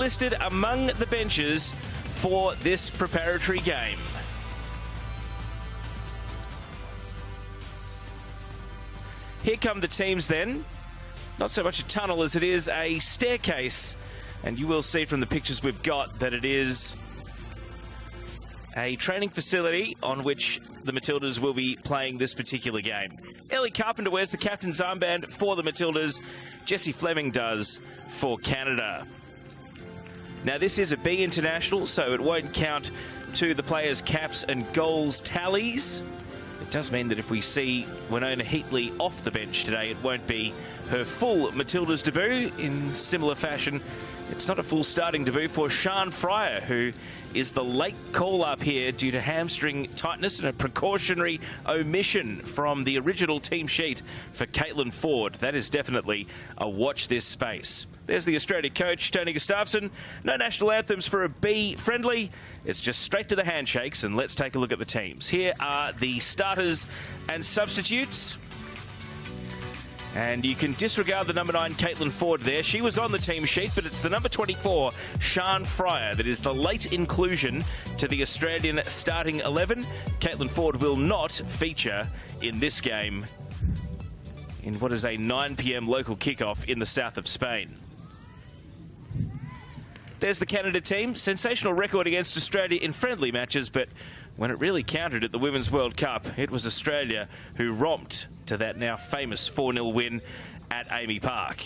listed among the benches for this preparatory game. Here come the teams then. Not so much a tunnel as it is a staircase. And you will see from the pictures we've got that it is a training facility on which the Matildas will be playing this particular game. Ellie Carpenter wears the captain's armband for the Matildas. Jessie Fleming does for Canada. Now this is a B international, so it won't count to the players' caps and goals tallies. It does mean that if we see Winona Heatley off the bench today, it won't be her full Matildas debut. In similar fashion, it's not a full starting debut for Sian Fryer, who is the late call-up here due to hamstring tightness and a precautionary omission from the original team sheet for Caitlin Ford. That is definitely a watch this space. There's the Australia coach, Tony Gustafsson. No national anthems for a B friendly. It's just straight to the handshakes, and let's take a look at the teams. Here are the starters and substitutes. And you can disregard the number 9, Caitlin Ford there. She was on the team sheet, but it's the number 24, Sian Fryer, that is the late inclusion to the Australian starting 11. Caitlin Ford will not feature in this game in what is a 9 p.m. local kickoff in the south of Spain. There's the Canada team. Sensational record against Australia in friendly matches, but when it really counted at the Women's World Cup, it was Australia who romped to that now famous 4-0 win at Amy Park.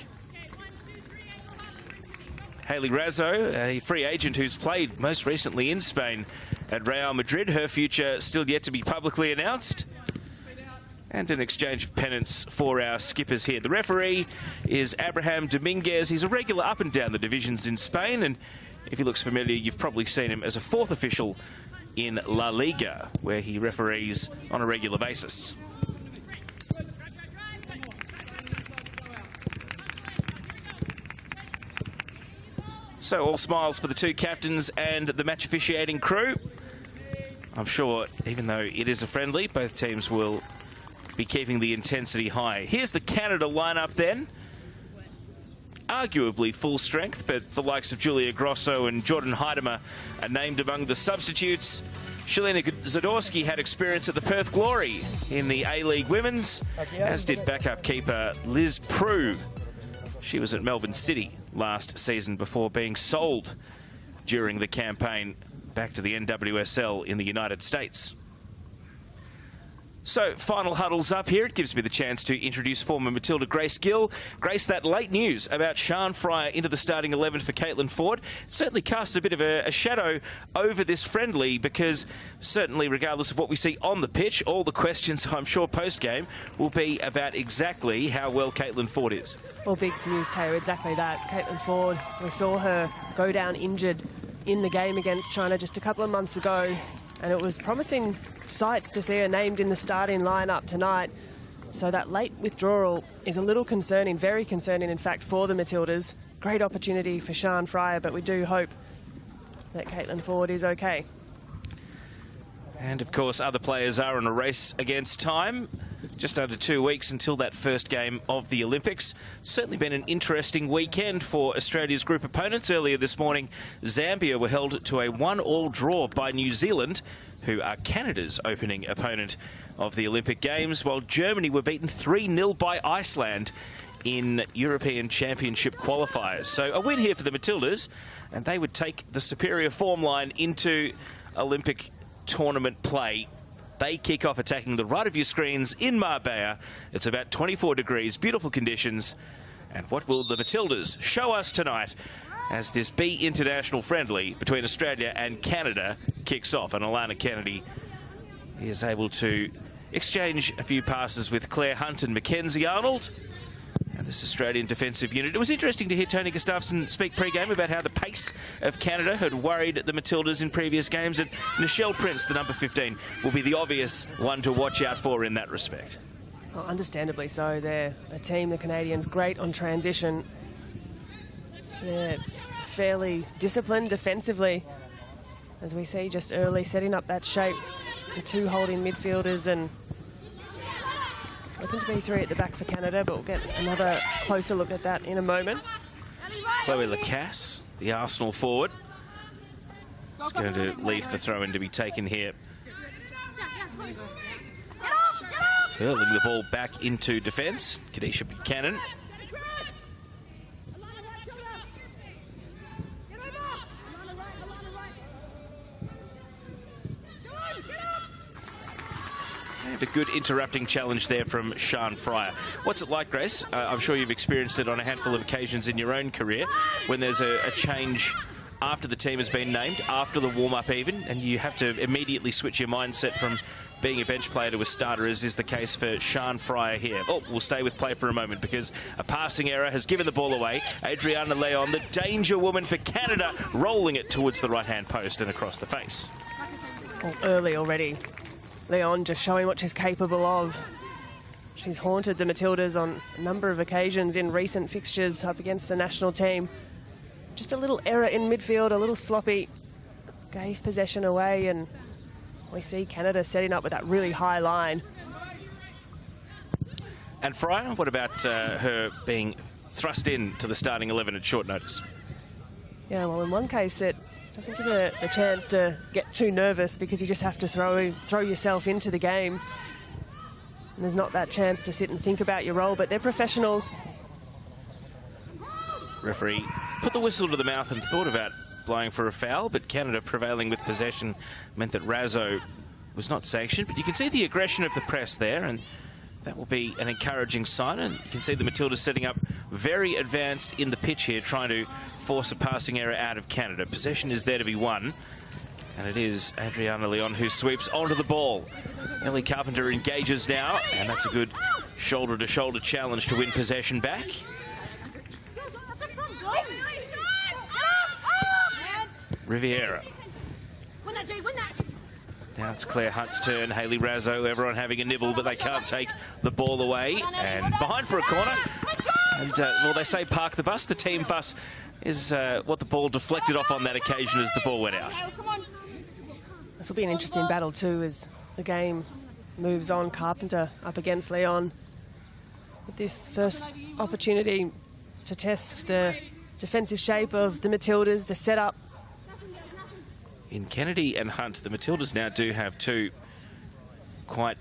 Hayley Raso, a free agent who's played most recently in Spain at Real Madrid. Her future still yet to be publicly announced. And an exchange of pennants for our skippers here. The referee is Abraham Dominguez. He's a regular up and down the divisions in Spain, and if he looks familiar, you've probably seen him as a fourth official in La Liga, where he referees on a regular basis. So all smiles for the two captains and the match officiating crew. I'm sure, even though it is a friendly, both teams will be keeping the intensity high. Here's the Canada lineup then. Arguably full strength, but the likes of Julia Grosso and Jordan Heidemer are named among the substitutes. Shalina Zadorsky had experience at the Perth Glory in the A-League Women's, as did backup keeper Liz Prue. She was at Melbourne City last season before being sold during the campaign back to the NWSL in the United States. So, final huddles up here. It gives me the chance to introduce former Matilda Grace Gill. Grace, that late news about Sian Fryer into the starting 11 for Caitlin Ford certainly casts a bit of a shadow over this friendly, because certainly regardless of what we see on the pitch, all the questions, I'm sure, post-game will be about exactly how well Caitlin Ford is. Well, big news, Taylor, exactly that. Caitlin Ford, we saw her go down injured in the game against China just a couple of months ago, and it was promising sights to see her named in the starting lineup tonight. So that late withdrawal is a little concerning, very concerning, in fact, for the Matildas. Great opportunity for Sian Fryer, but we do hope that Caitlin Ford is okay. And, of course, other players are in a race against time. Just under 2 weeks until that first game of the Olympics. Certainly been an interesting weekend for Australia's group opponents. Earlier this morning, Zambia were held to a 1-1 draw by New Zealand, who are Canada's opening opponent of the Olympic Games, while Germany were beaten 3-0 by Iceland in European Championship qualifiers. So a win here for the Matildas, and they would take the superior form line into Olympic tournament play. They kick off attacking the right of your screens in Marbella. It's about 24 degrees, beautiful conditions. And what will the Matildas show us tonight as this B international friendly between Australia and Canada kicks off? And Alana Kennedy is able to exchange a few passes with Claire Hunt and Mackenzie Arnold. And this Australian defensive unit. It was interesting to hear Tony Gustafsson speak pre-game about how the pace of Canada had worried the Matildas in previous games, and Nichelle Prince, the number 15, will be the obvious one to watch out for in that respect. Well, understandably so. They're a team, the Canadians, great on transition. They're fairly disciplined defensively, as we see just early, setting up that shape. The two holding midfielders and looking to be three at the back for Canada, but we'll get another closer look at that in a moment. Chloe Lacasse, the Arsenal forward, is going to leave the throw-in to be taken here. Hurling the ball back into defence. Kadisha Buchanan. And a good interrupting challenge there from Sian Fryer. What's it like, Grace? I'm sure you've experienced it on a handful of occasions in your own career when there's a change after the team has been named, after the warm-up even, and you have to immediately switch your mindset from being a bench player to a starter, as is the case for Sian Fryer here. Oh, we'll stay with play for a moment because a passing error has given the ball away. Adriana Leon, the danger woman for Canada, rolling it towards the right-hand post and across the face. Well, early already. Leon just showing what she's capable of. She's haunted the Matildas on a number of occasions in recent fixtures up against the national team. Just a little error in midfield, a little sloppy, gave possession away, and we see Canada setting up with that really high line. And Fryer, what about her being thrust into the starting 11 at short notice? Yeah, well, in one case it doesn't give her the chance to get too nervous because you just have to throw yourself into the game. And there's not that chance to sit and think about your role, but they're professionals. Referee put the whistle to the mouth and thought about blowing for a foul, but Canada prevailing with possession meant that Razzo was not sanctioned. But you can see the aggression of the press there, and that will be an encouraging sign. And you can see the Matildas setting up very advanced in the pitch here, trying to force a passing error out of Canada. Possession is there to be won, and it is Adriana Leon who sweeps onto the ball. Ellie Carpenter engages now, and that's a good shoulder-to-shoulder challenge to win possession back. Riviera. Now it's Claire Hutt's turn. Hayley Razzo, everyone having a nibble, but they can't take the ball away. And behind for a corner. And, well, they say park the bus. The team bus is what the ball deflected off on that occasion as the ball went out. This will be an interesting battle too as the game moves on. Carpenter up against Leon with this first opportunity to test the defensive shape of the Matildas, the setup. In Kennedy and Hunt, the Matildas now do have two quite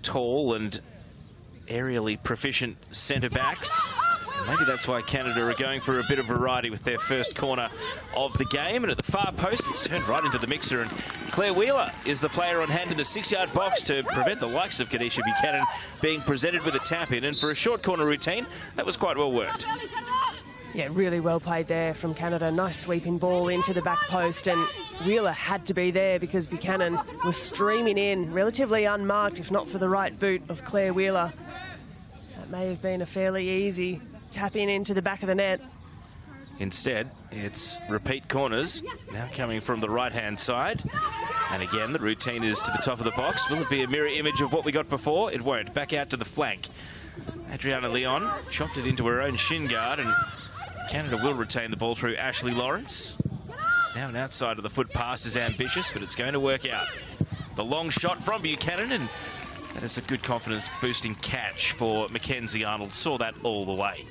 tall and aerially proficient centre-backs. Maybe that's why Canada are going for a bit of variety with their first corner of the game. And at the far post, it's turned right into the mixer. And Claire Wheeler is the player on hand in the 6-yard box to prevent the likes of Kadisha Buchanan being presented with a tap-in. And for a short corner routine, that was quite well worked. Yeah, really well played there from Canada. Nice sweeping ball into the back post, and Wheeler had to be there because Buchanan was streaming in, relatively unmarked, if not for the right boot of Claire Wheeler. That may have been a fairly easy tap-in into the back of the net. Instead, it's repeat corners, now coming from the right-hand side. And again, the routine is to the top of the box. Will it be a mirror image of what we got before? It won't. Back out to the flank. Adriana Leon chopped it into her own shin guard, and Canada will retain the ball through Ashley Lawrence. Now an outside of the foot pass is ambitious, but it's going to work out. The long shot from Buchanan, and that is a good confidence-boosting catch for Mackenzie Arnold. Saw that all the way.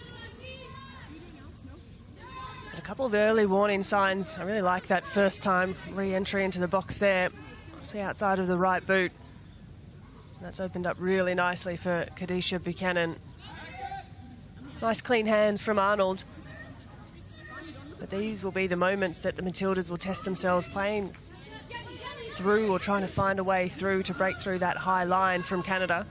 A couple of early warning signs. I really like that first time re-entry into the box there. Off the outside of the right boot. That's opened up really nicely for Kadisha Buchanan. Nice clean hands from Arnold. But these will be the moments that the Matildas will test themselves, playing through or trying to find a way through to break through that high line from Canada.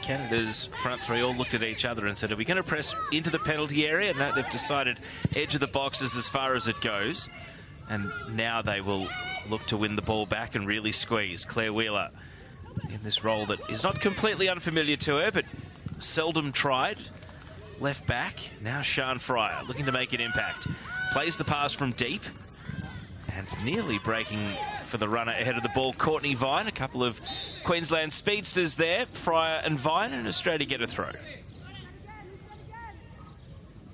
Canada's front three all looked at each other and said, are we going to press into the penalty area? No, they've decided edge of the boxes as far as it goes. And now they will look to win the ball back and really squeeze. Claire Wheeler in this role that is not completely unfamiliar to her, but seldom tried. Left back, now Sian Fryer looking to make an impact. Plays the pass from deep and nearly breaking for the runner ahead of the ball, Courtney Vine. A couple of Queensland speedsters there, Fryer and Vine, and Australia get a throw.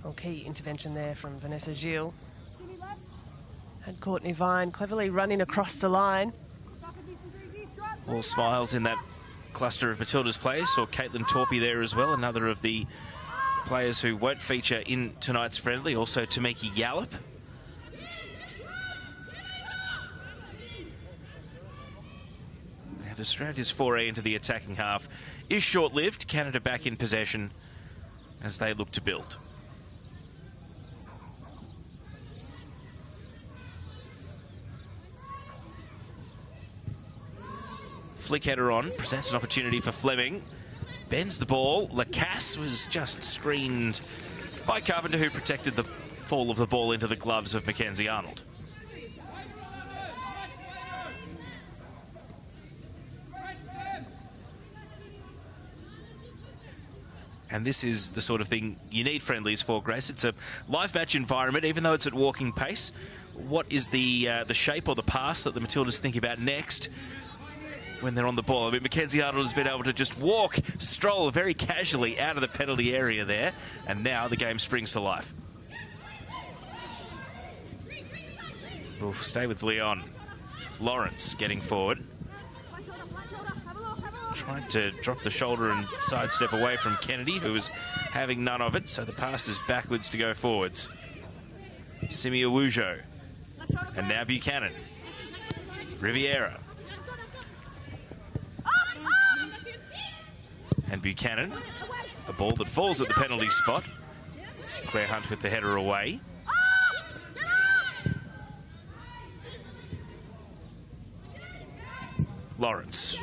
Well, key intervention there from Vanessa Gilles. And Courtney Vine cleverly running across the line. All smiles in that cluster of Matildas players. Saw Caitlin Torpey there as well, another of the players who won't feature in tonight's friendly, also Tamiki Yallop. And Australia's foray into the attacking half is short-lived. Canada back in possession as they look to build. Flick header on, presents an opportunity for Fleming. Bends the ball. Lacasse was just screened by Carpenter, who protected the fall of the ball into the gloves of Mackenzie Arnold. And this is the sort of thing you need friendlies for, Grace. It's a live match environment, even though it's at walking pace. What is the shape or the pass that the Matildas think about next when they're on the ball? I mean, Mackenzie Arnold has been able to just stroll very casually out of the penalty area there, and now the game springs to life. We'll stay with Leon. Lawrence getting forward. Trying to drop the shoulder and sidestep away from Kennedy, who was having none of it, so the pass is backwards to go forwards. Simi Awujo. And now Buchanan. Riviera. And Buchanan, a ball that falls at the penalty spot. Claire Hunt with the header away. Lawrence.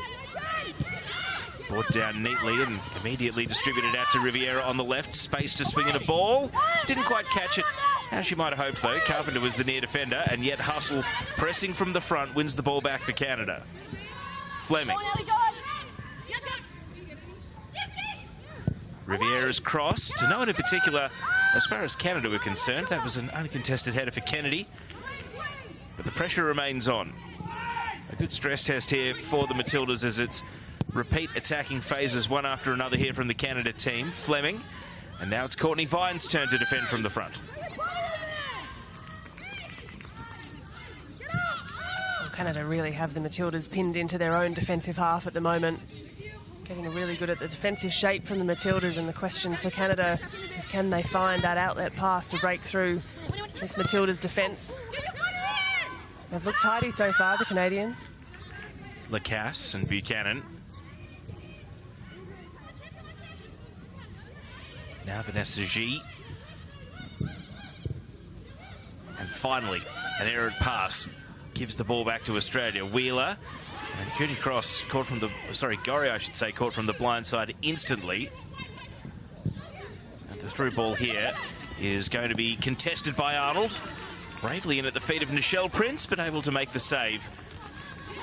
Brought down neatly and immediately distributed out to Riviera on the left. Space to swing in a ball. Didn't quite catch it as she might have hoped, though. Carpenter was the near defender, and yet Hustle, pressing from the front, wins the ball back for Canada. Fleming. Riviera's cross to no one in particular. As far as Canada were concerned, that was an uncontested header for Kennedy. But the pressure remains on. A good stress test here for the Matildas as it's repeat attacking phases one after another here from the Canada team. Fleming. And now it's Courtney Vine's turn to defend from the front. Well, Canada really have the Matildas pinned into their own defensive half at the moment. Getting really good at the defensive shape from the Matildas, and the question for Canada is, can they find that outlet pass to break through this Matildas defence? They've looked tidy so far, the Canadians. Lacasse and Buchanan. Now Vanessa G. And finally, an errant pass gives the ball back to Australia. Wheeler. And Cooney Cross caught from the, Gorry, I should say, caught from the blind side instantly. And the through ball here is going to be contested by Arnold. Bravely in at the feet of Nichelle Prince, but able to make the save.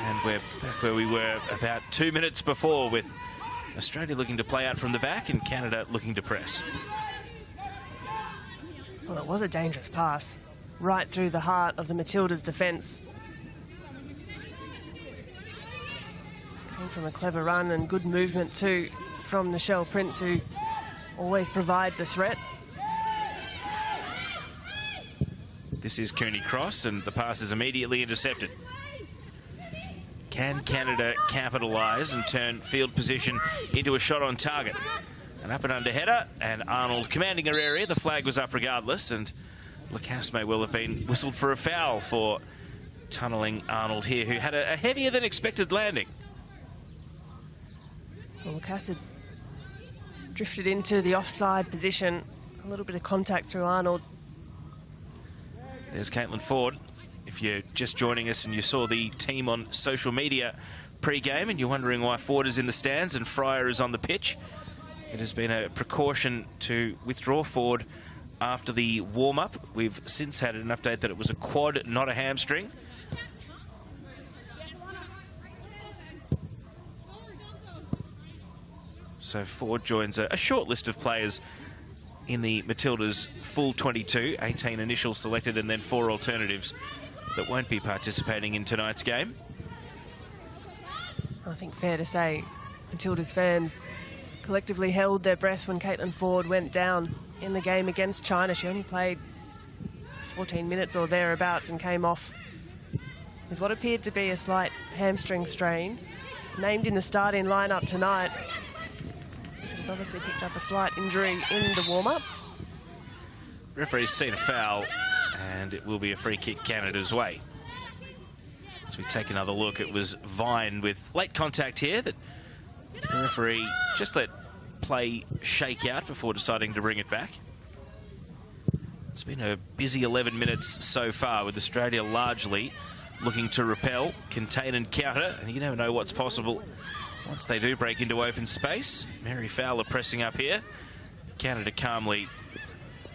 And we're back where we were about 2 minutes before, with Australia looking to play out from the back and Canada looking to press. Well, it was a dangerous pass right through the heart of the Matildas' defence. From a clever run and good movement too from Nichelle Prince, who always provides a threat. This is Cooney Cross, and the pass is immediately intercepted. Can Canada capitalise and turn field position into a shot on target? An up and under header, and Arnold commanding her area. The flag was up regardless, and Lacasse may well have been whistled for a foul for tunnelling Arnold here, who had a heavier than expected landing. Well, Lacasse had drifted into the offside position. A little bit of contact through Arnold. There's Caitlin Ford. If you're just joining us and you saw the team on social media pre-game and you're wondering why Ford is in the stands and Fryer is on the pitch, it has been a precaution to withdraw Ford after the warm-up. We've since had an update that it was a quad, not a hamstring. So Ford joins a short list of players in the Matildas' full 22, 18 initial selected and then 4 alternatives that won't be participating in tonight's game. I think fair to say Matildas fans collectively held their breath when Caitlin Ford went down in the game against China. She only played 14 minutes or thereabouts and came off with what appeared to be a slight hamstring strain. Named in the starting lineup tonight. It was She's obviously picked up a slight injury in the warm-up. Referee's seen a foul, and it will be a free kick Canada's way. As we take another look, it was Vine with late contact here that the referee just let play shake out before deciding to bring it back. It's been a busy 11 minutes so far, with Australia largely looking to repel, contain and counter, and you never know what's possible once they do break into open space. Mary Fowler pressing up here. Canada calmly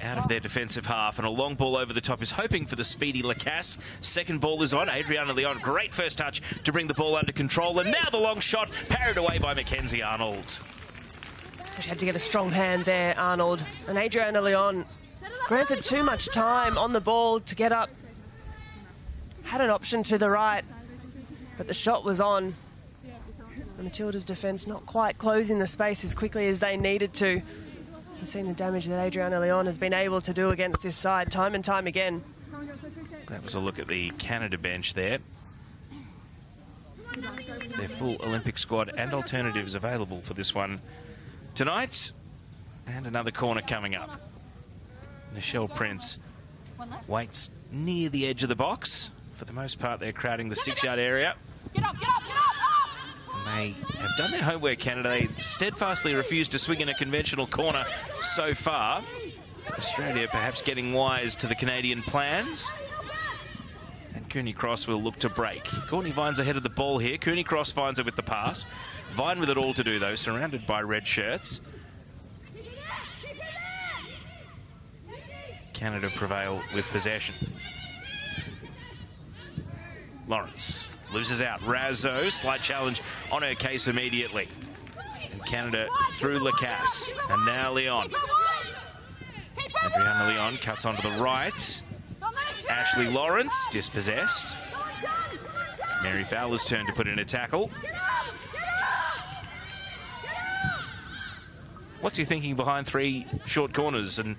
out of their defensive half, and a long ball over the top is hoping for the speedy Lacasse. Second ball is on. Adriana Leon, great first touch to bring the ball under control, and now the long shot parried away by Mackenzie Arnold. She had to get a strong hand there, Arnold. And Adriana Leon granted too much time on the ball to get up. Had an option to the right, but the shot was on. The Matildas' defence not quite closing the space as quickly as they needed to. We've seen the damage that Adriana Leon has been able to do against this side time and time again. That was a look at the Canada bench there. Their full Olympic squad and alternatives available for this one tonight. And another corner coming up. Michelle Prince waits near the edge of the box. For the most part, they're crowding the 6-yard area. Get up, get up, get up! They have done their homework, Canada. They steadfastly refused to swing in a conventional corner so far. Australia perhaps getting wise to the Canadian plans. And Cooney Cross will look to break. Courtney Vine's ahead of the ball here. Cooney Cross finds it with the pass. Vine with it all to do, though, surrounded by red shirts. Canada prevail with possession. Lawrence loses out. Razzo, slight challenge on her case immediately. And Canada through Lacasse. And now Leon. Adriana Leon cuts onto the right. Ashley Lawrence dispossessed. Mary Fowler's turn to put in a tackle. What's he thinking behind 3 short corners and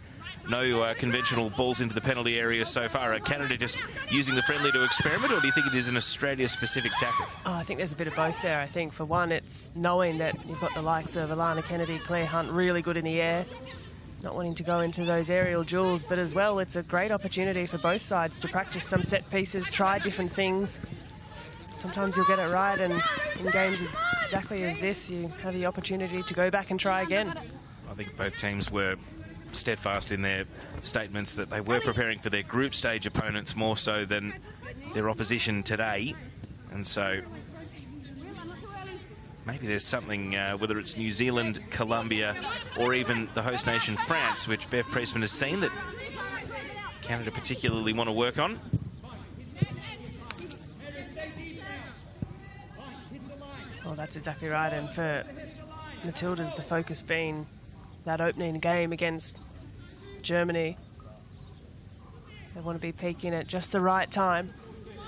no conventional balls into the penalty area so far? Are Canada just using the friendly to experiment, or do you think it is an Australia-specific tackle? Oh, I think there's a bit of both there. I think, for one, it's knowing that you've got the likes of Alana Kennedy, Claire Hunt, really good in the air, not wanting to go into those aerial duels, but as well, it's a great opportunity for both sides to practice some set pieces, try different things. Sometimes you'll get it right, and in games exactly as this, you have the opportunity to go back and try again. I think both teams were steadfast in their statements that they were preparing for their group stage opponents more so than their opposition today. And so maybe there's something, whether it's New Zealand, Colombia, or even the host nation France, which Bev Priestman has seen, that Canada particularly want to work on. Well, that's exactly right. And for Matildas, the focus being that opening game against Germany. They want to be peaking at just the right time.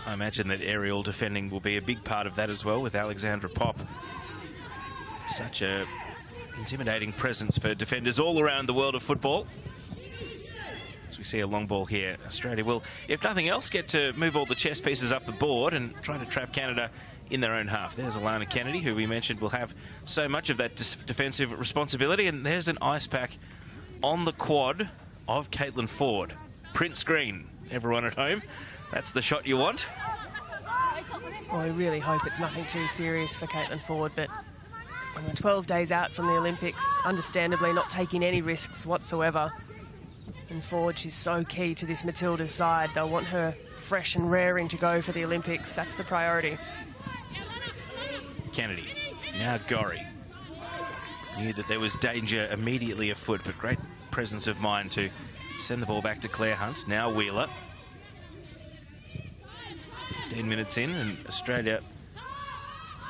I imagine that aerial defending will be a big part of that as well, with Alexandra Pop. Such a intimidating presence for defenders all around the world of football. As we see a long ball here, Australia will, if nothing else, get to move all the chess pieces up the board and try to trap Canada in their own half. There's Alana Kennedy, who we mentioned will have so much of that defensive responsibility, and there's an ice pack on the quad of Caitlin Ford. Print screen, everyone at home. That's the shot you want. Well, we really hope it's nothing too serious for Caitlin Ford, but 12 days out from the Olympics, understandably not taking any risks whatsoever. And Ford, she's so key to this Matildas side. They'll want her fresh and raring to go for the Olympics. That's the priority. Kennedy, now Gorry. Knew that there was danger immediately afoot, but great presence of mind to send the ball back to Claire Hunt. Now Wheeler. 15 minutes in, and Australia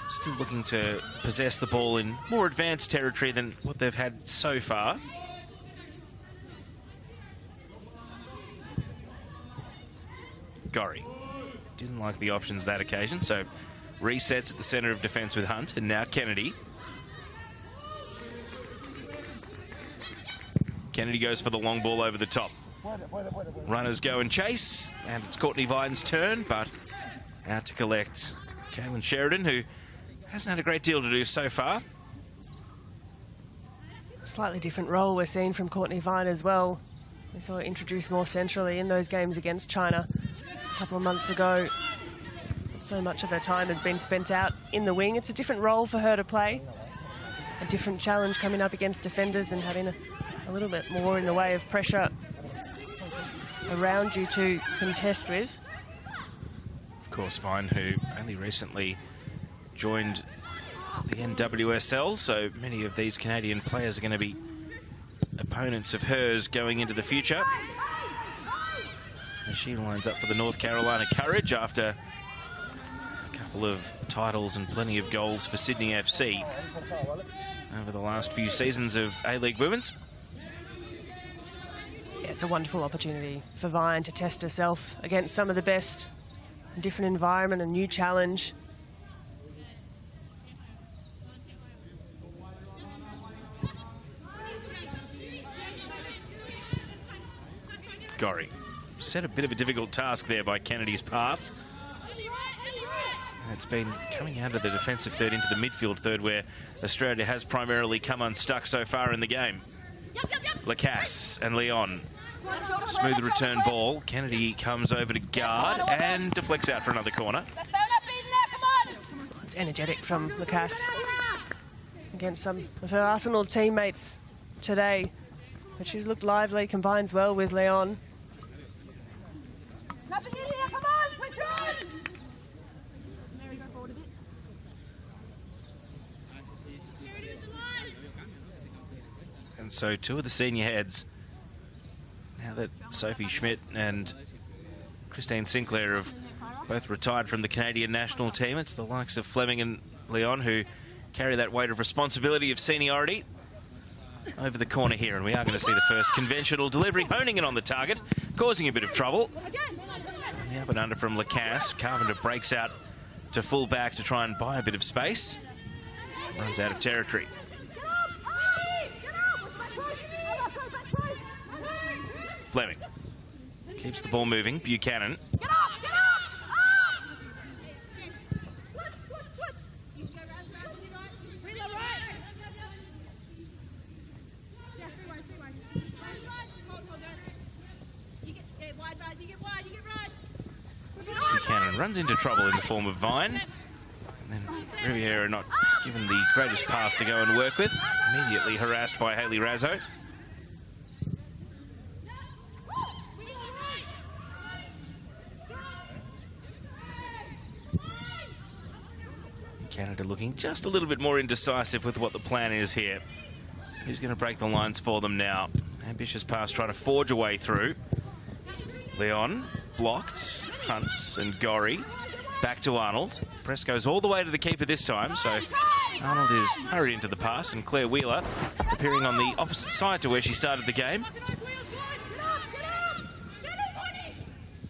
still looking to possess the ball in more advanced territory than what they've had so far. Gorry didn't like the options that occasion, so resets at the centre of defence with Hunt, and now Kennedy. Kennedy goes for the long ball over the top. Runners go and chase, and it's Courtney Vine's turn, but out to collect Kaylin Sheridan, who hasn't had a great deal to do so far. slightly different role we're seeing from Courtney Vine as well. We saw her introduced more centrally in those games against China a couple of months ago. So much of her time has been spent out in the wing. It's a different role for her to play. A different challenge coming up against defenders and having a little bit more in the way of pressure around you to contest with. Of course, Vine, who only recently joined the NWSL, so many of these Canadian players are going to be opponents of hers going into the future. As she lines up for the North Carolina Courage after a couple of titles and plenty of goals for Sydney FC over the last few seasons of A-League Women's. Yeah, it's a wonderful opportunity for Vine to test herself against some of the best. A different environment, a new challenge. Gorry set a bit of a difficult task there by Kennedy's pass. And it's been coming out of the defensive third into the midfield third, where Australia has primarily come unstuck so far in the game. Lacasse and Leon. Smooth return ball. Kennedy comes over to guard and deflects out for another corner. It's energetic from Lacasse against some of her Arsenal teammates today. But she's looked lively, combines well with Leon. And so two of the senior heads, now that Sophie Schmidt and Christine Sinclair have both retired from the Canadian national team, it's the likes of Fleming and Leon who carry that weight of responsibility of seniority over the corner here. And we are going to see the first conventional delivery, honing in on the target, causing a bit of trouble. And the up and under from Lacasse. Carpenter breaks out to full back to try and buy a bit of space. Runs out of territory. Fleming keeps the ball moving. Buchanan. Buchanan runs into trouble in the form of Vine. And then Riviera, not given the greatest pass to go and work with, immediately harassed by Hayley Razzo. Canada looking just a little bit more indecisive with what the plan is here. Who's going to break the lines for them now? Ambitious pass trying to forge a way through. Leon blocked. Hunts and Gorry. Back to Arnold. Press goes all the way to the keeper this time, so Arnold is hurried into the pass, and Claire Wheeler appearing on the opposite side to where she started the game.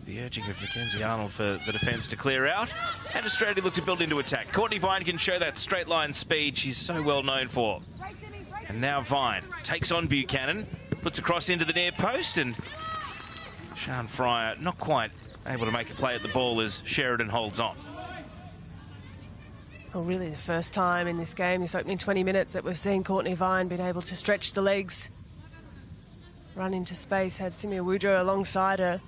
The urging of Mackenzie Arnold for the defence to clear out, and Australia look to build into attack. Courtney Vine can show that straight line speed she's so well known for. And now Vine takes on Buchanan, puts across into the near post, and Sian Fryer not quite able to make a play at the ball as Sheridan holds on. Well, really the first time in this game, this opening 20 minutes, that we've seen Courtney Vine being able to stretch the legs, run into space, had Simia Woodrow alongside her.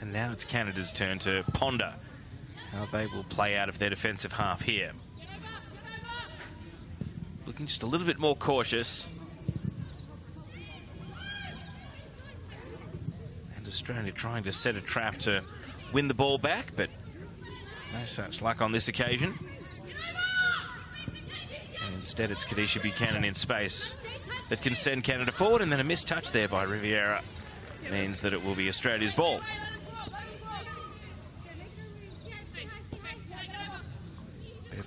And now it's Canada's turn to ponder how they will play out of their defensive half here. Looking just a little bit more cautious. And Australia trying to set a trap to win the ball back, but no such luck on this occasion. And instead it's Kadisha Buchanan in space that can send Canada forward, and then a missed touch there by Riviera means that it will be Australia's ball.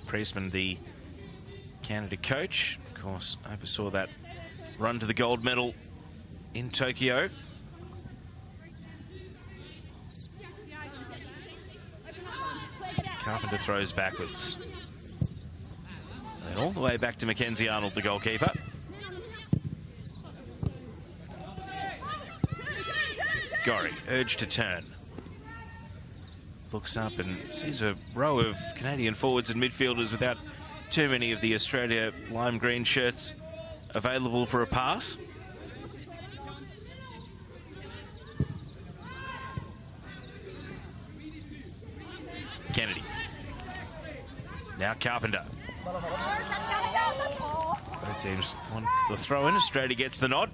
Priestman, the Canada coach, of course, oversaw that run to the gold medal in Tokyo. Carpenter throws backwards. And all the way back to Mackenzie Arnold, the goalkeeper. Gorry, urged to turn. Looks up and sees a row of Canadian forwards and midfielders without too many of the Australia lime green shirts available for a pass. Kennedy. Now Carpenter. Both teams want the throw in. Australia gets the nod.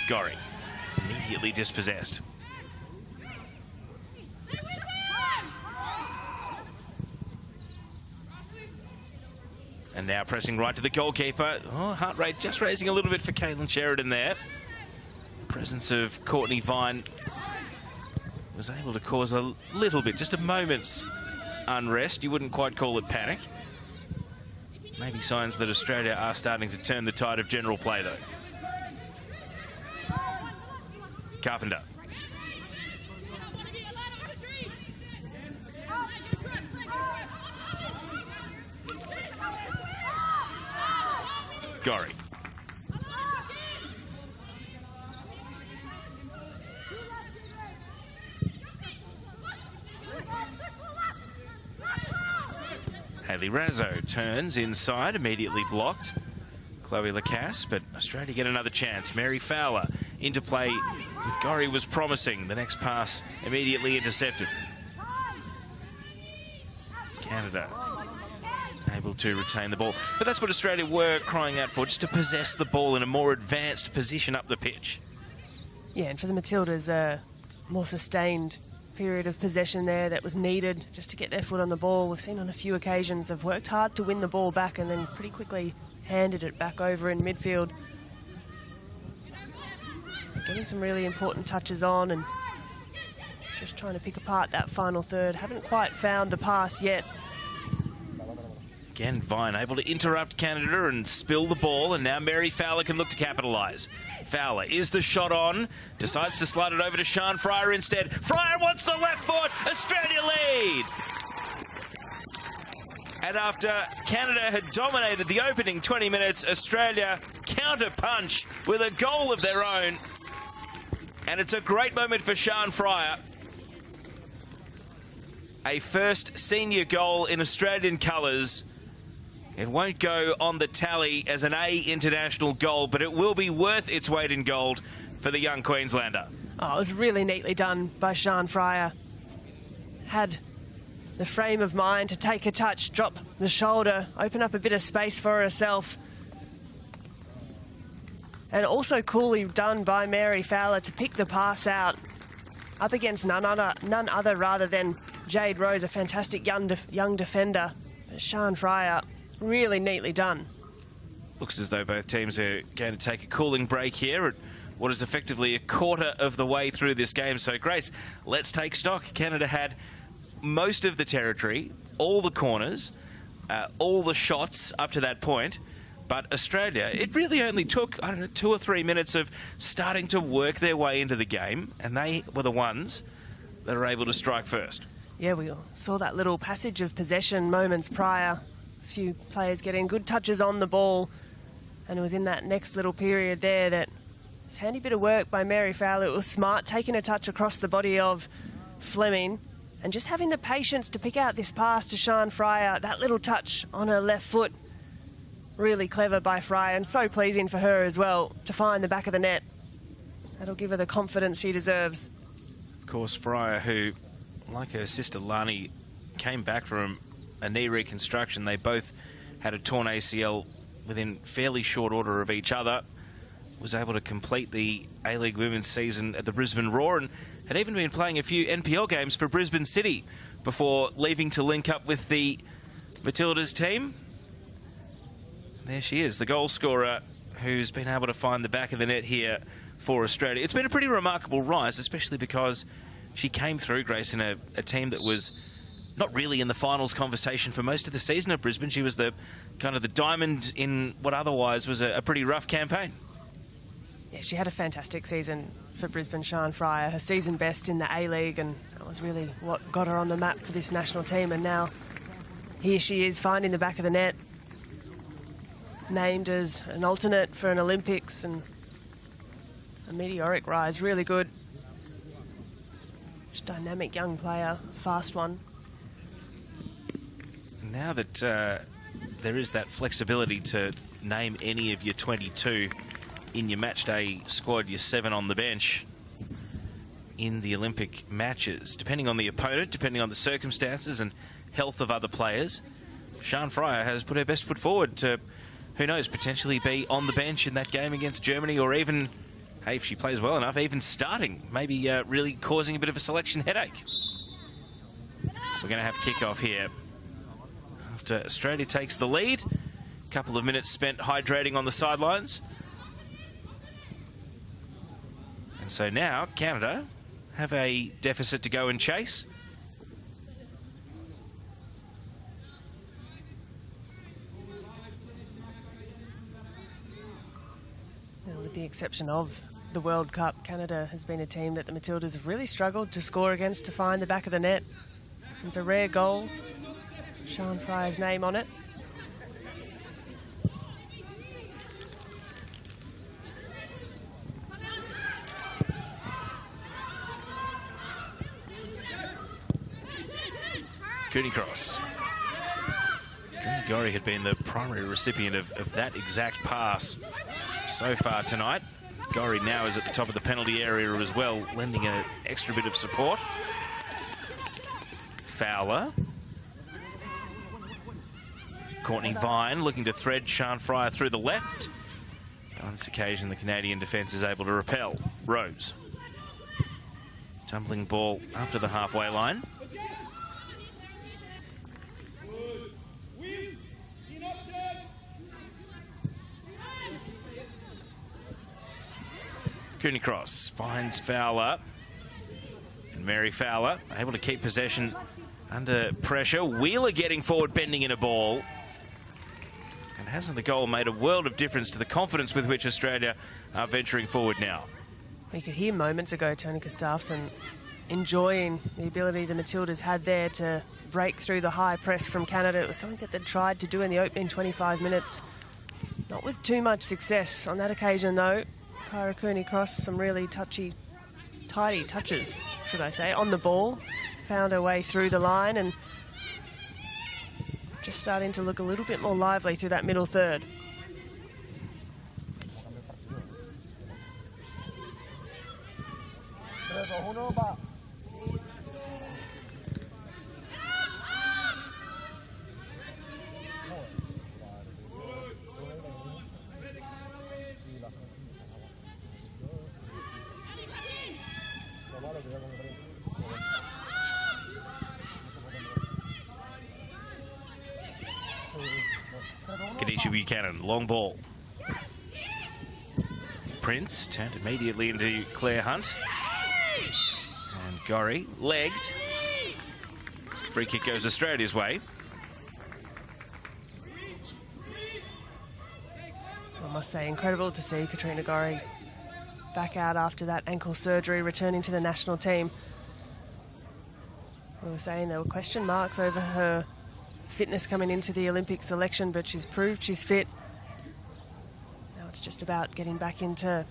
Gorry. Immediately dispossessed. And now pressing right to the goalkeeper. Oh, heart rate just raising a little bit for Caitlin Sheridan there. Presence of Courtney Vine was able to cause a little bit, just a moment's unrest. You wouldn't quite call it panic. Maybe signs that Australia are starting to turn the tide of general play, though. Carpenter. Gorry. Hayley Razzo turns inside, immediately blocked. Chloe Lacasse, but Australia get another chance. Mary Fowler into play with Gorry was promising. The next pass immediately intercepted. Canada able to retain the ball. But that's what Australia were crying out for, just to possess the ball in a more advanced position up the pitch. Yeah, and for the Matildas, a more sustained period of possession there that was needed just to get their foot on the ball. We've seen on a few occasions they've worked hard to win the ball back and then pretty quickly handed it back over in midfield. Getting some really important touches on and just trying to pick apart that final third. Haven't quite found the pass yet. Again, Vine able to interrupt Canada and spill the ball, and now Mary Fowler can look to capitalise. Fowler is the shot on, decides to slide it over to Sian Fryer instead. Fryer wants the left foot, Australia lead! And after Canada had dominated the opening 20 minutes, Australia counter-punch with a goal of their own. And it's a great moment for Sian Fryer. A first senior goal in Australian colours. It won't go on the tally as an A international goal, but it will be worth its weight in gold for the young Queenslander. Oh, it was really neatly done by Sian Fryer. Had the frame of mind to take a touch, drop the shoulder, open up a bit of space for herself. And also coolly done by Mary Fowler to pick the pass out up against none other rather than Jade Rose, a fantastic young defender. But Sian Fryer, really neatly done. Looks as though both teams are going to take a cooling break here at what is effectively a quarter of the way through this game. So, Grace, let's take stock. Canada had most of the territory, all the corners, all the shots up to that point. But Australia, it really only took, I don't know, 2 or 3 minutes of starting to work their way into the game, and they were the ones that are able to strike first. Yeah, we saw that little passage of possession moments prior. A few players getting good touches on the ball, and it was in that next little period there that it's a handy bit of work by Mary Fowler. It was smart, taking a touch across the body of Fleming, and just having the patience to pick out this pass to Sian Fryer, that little touch on her left foot. Really clever by Fryer, and so pleasing for her as well to find the back of the net. That'll give her the confidence she deserves. Of course, Fryer, who, like her sister Lani, came back from a knee reconstruction. They both had a torn ACL within fairly short order of each other. Was able to complete the A-League women's season at the Brisbane Roar and had even been playing a few NPL games for Brisbane City before leaving to link up with the Matildas team. There she is, the goal scorer who's been able to find the back of the net here for Australia. It's been a pretty remarkable rise, especially because she came through, Grace, in a team that was not really in the finals conversation for most of the season at Brisbane. She was the kind of the diamond in what otherwise was a pretty rough campaign. Yeah, she had a fantastic season for Brisbane, Sian Fryer. Her season best in the A-League, and that was really what got her on the map for this national team. And now here she is finding the back of the net, named as an alternate for an Olympics, and a meteoric rise, really good. Just dynamic young player, fast one. Now that there is that flexibility to name any of your 22 in your match day squad, your 7 on the bench in the Olympic matches, depending on the opponent, depending on the circumstances and health of other players, Sian Fryer has put her best foot forward to, who knows, potentially be on the bench in that game against Germany, or even, hey, if she plays well enough, even starting, maybe really causing a bit of a selection headache. We're going to have kickoff here after Australia takes the lead. A couple of minutes spent hydrating on the sidelines. And so now Canada have a deficit to go and chase. With the exception of the World Cup, Canada has been a team that the Matildas have really struggled to score against, to find the back of the net. It's a rare goal. Sian Fryer's name on it. Cooney cross. Gorry had been the primary recipient of that exact pass so far tonight. Gorry now is at the top of the penalty area as well, lending an extra bit of support. Fowler. Courtney Vine looking to thread Sian Fryer through the left. On this occasion, the Canadian defence is able to repel. Rose. Tumbling ball up to the halfway line. Cooney cross finds Fowler, and Mary Fowler able to keep possession under pressure. Wheeler getting forward, bending in a ball. And hasn't the goal made a world of difference to the confidence with which Australia are venturing forward now? We could hear moments ago Tony Gustafsson enjoying the ability the Matildas had there to break through the high press from Canada. It was something that they tried to do in the opening 25 minutes. Not with too much success on that occasion, though. Kyra Cooney cross, some really tidy touches, should I say, on the ball. Found her way through the line and just starting to look a little bit more lively through that middle third. Kadisha Buchanan, long ball. Prince turned immediately into Claire Hunt. And Gorry, legged. Free kick goes Australia's way. I must say, incredible to see Katrina Gorry back out after that ankle surgery, returning to the national team. We were saying there were question marks over her fitness coming into the Olympic selection, but she's proved she's fit. Now it's just about getting back into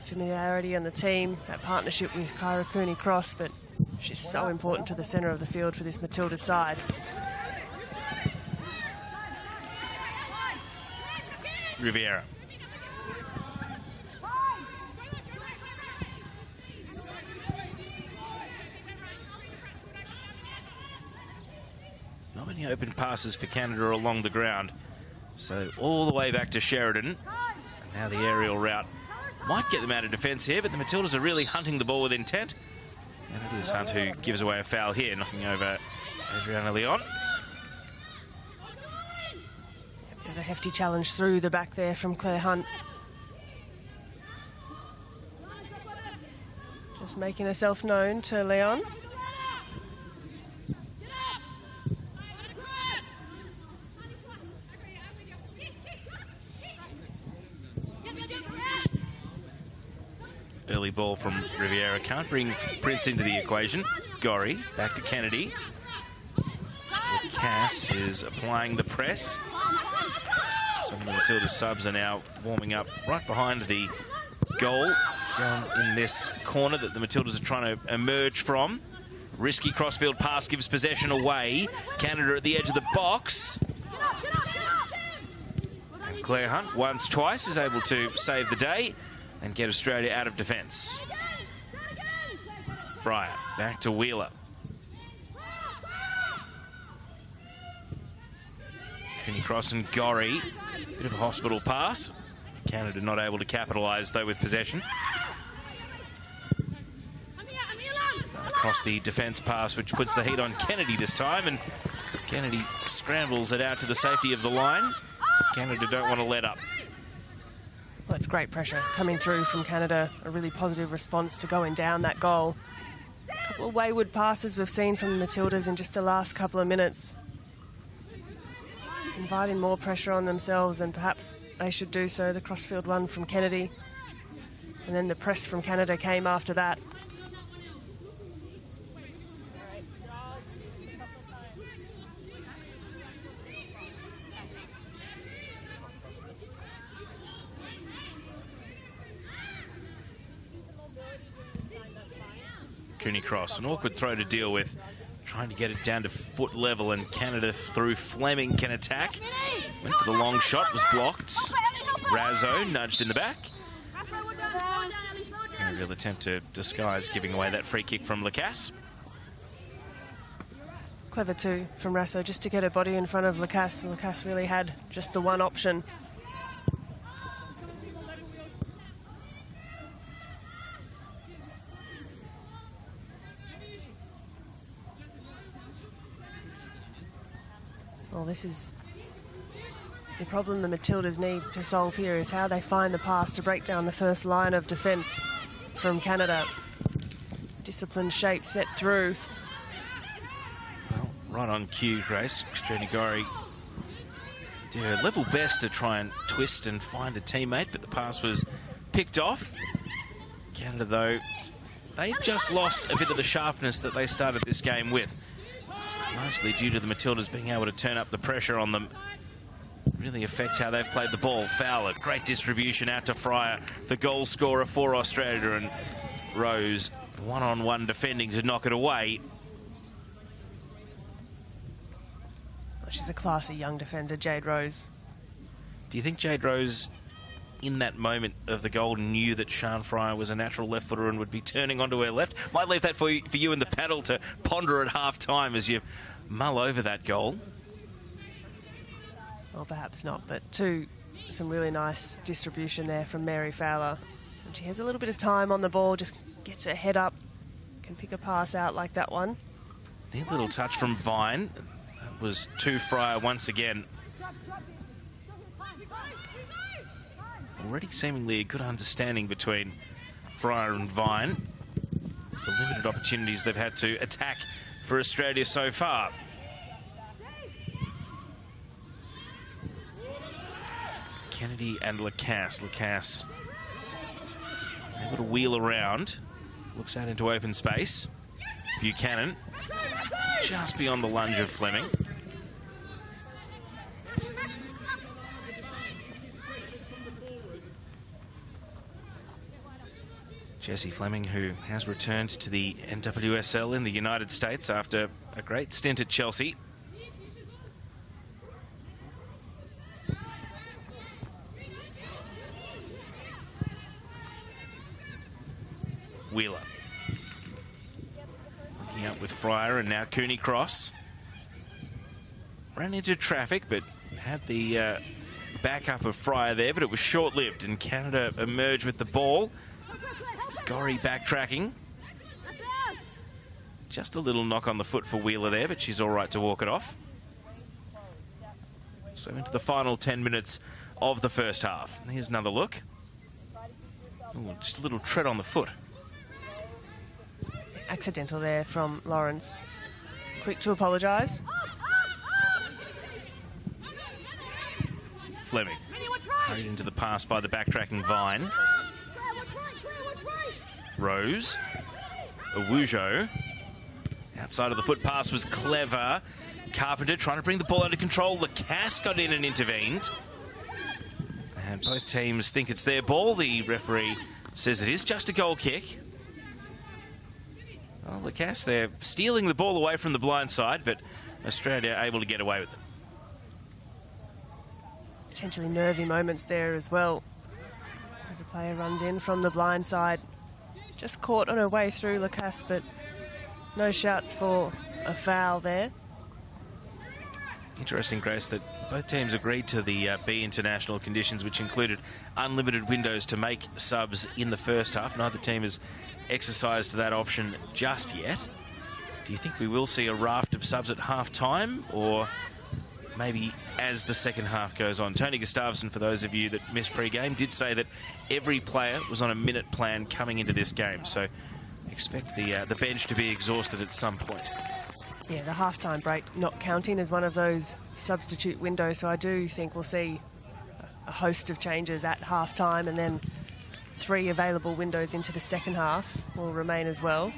familiarity on the team, that partnership with Kyra Cooney Cross, but she's so important to the centre of the field for this Matilda side. Riviera. Not many open passes for Canada along the ground. So all the way back to Sheridan. And now the aerial route might get them out of defence here, but the Matildas are really hunting the ball with intent. And it is Hunt who gives away a foul here, knocking over Adriana Leon. There's a hefty challenge through the back there from Claire Hunt. Just making herself known to Leon. Early ball from Riviera. Can't bring Prince into the equation. Gorry back to Kennedy. Cass is applying the press. Some of the Matilda subs are now warming up right behind the goal down in this corner that the Matildas are trying to emerge from. Risky crossfield pass gives possession away. Canada at the edge of the box. And Claire Hunt, once, twice, is able to save the day and get Australia out of defence. Fryer, back to Wheeler. Penny Cross and Gorry. Bit of a hospital pass. Canada not able to capitalise, though, with possession. Across the defence pass, which puts the heat on Kennedy this time, and Kennedy scrambles it out to the safety of the line. Canada don't want to let up. Well, it's great pressure coming through from Canada. A really positive response to going down that goal. A couple of wayward passes we've seen from the Matildas in just the last couple of minutes. Inviting more pressure on themselves than perhaps they should do so. The crossfield one from Kennedy. And then the press from Canada came after that. Cooney Cross, an awkward throw to deal with, trying to get it down to foot level, and Canada through Fleming can attack. Went for the long shot, was blocked. Razzo nudged in the back. A real attempt to disguise giving away that free kick from Lacasse. Clever too from Razzo, just to get her body in front of Lacasse. Lacasse really had just the one option. Well, this is the problem the Matildas need to solve here, is how they find the pass to break down the first line of defence from Canada. Disciplined shape set through. Well, right on cue, Grace. Katrina Gorry did her level best to try and twist and find a teammate, but the pass was picked off. Canada, though, they've just lost a bit of the sharpness that they started this game with. Largely due to the Matildas being able to turn up the pressure on them. Really affects how they've played the ball. Fowler, great distribution out to Fryer, the goal scorer for Australia, and Rose one-on-one defending to knock it away. Well, she's a classy young defender, Jade Rose. Do you think Jade Rose, in that moment of the goal, knew that Sian Fryer was a natural left footer and would be turning onto her left? Might leave that for you in the paddle to ponder at half-time as you mull over that goal. Well, perhaps not, but some really nice distribution there from Mary Fowler. And she has a little bit of time on the ball, just gets her head up, can pick a pass out like that one. Neat little touch from Vine. That was to Fryer once again. Already seemingly a good understanding between Fryer and Vine. The limited opportunities they've had to attack for Australia so far. Kennedy and Lacasse. Lacasse able to wheel around. Looks out into open space. Buchanan just beyond the lunge of Fleming. Jessie Fleming, who has returned to the NWSL in the United States after a great stint at Chelsea. Wheeler. Looking up with Fryer, and now Cooney Cross. Ran into traffic, but had the backup of Fryer there, but it was short-lived, and Canada emerged with the ball. Gorry backtracking. Just a little knock on the foot for Wheeler there, but she's all right to walk it off. So into the final 10 minutes of the first half. And here's another look. Ooh, just a little tread on the foot. Accidental there from Lawrence. Quick to apologise. Fleming. Hurried into the pass by the backtracking Vine. Rose. Awujo. Outside of the foot pass was clever. Carpenter trying to bring the ball under control. Lacasse got in and intervened. And both teams think it's their ball. The referee says it is just a goal kick. Well, the Cass, they're stealing the ball away from the blind side, but Australia able to get away with it. Potentially nervy moments there as well, as a player runs in from the blind side. Just caught on her way through Lacasse, but no shouts for a foul there. Interesting, Grace, that both teams agreed to the B international conditions, which included unlimited windows to make subs in the first half. Neither team has exercised that option just yet. Do you think we will see a raft of subs at half-time, or maybe as the second half goes on? Tony Gustavsson, for those of you that missed pre-game, did say that every player was on a minute plan coming into this game, so expect the bench to be exhausted at some point. Yeah, the half-time break not counting as one of those substitute windows, so I do think we'll see a host of changes at half-time, and then 3 available windows into the second half will remain as well.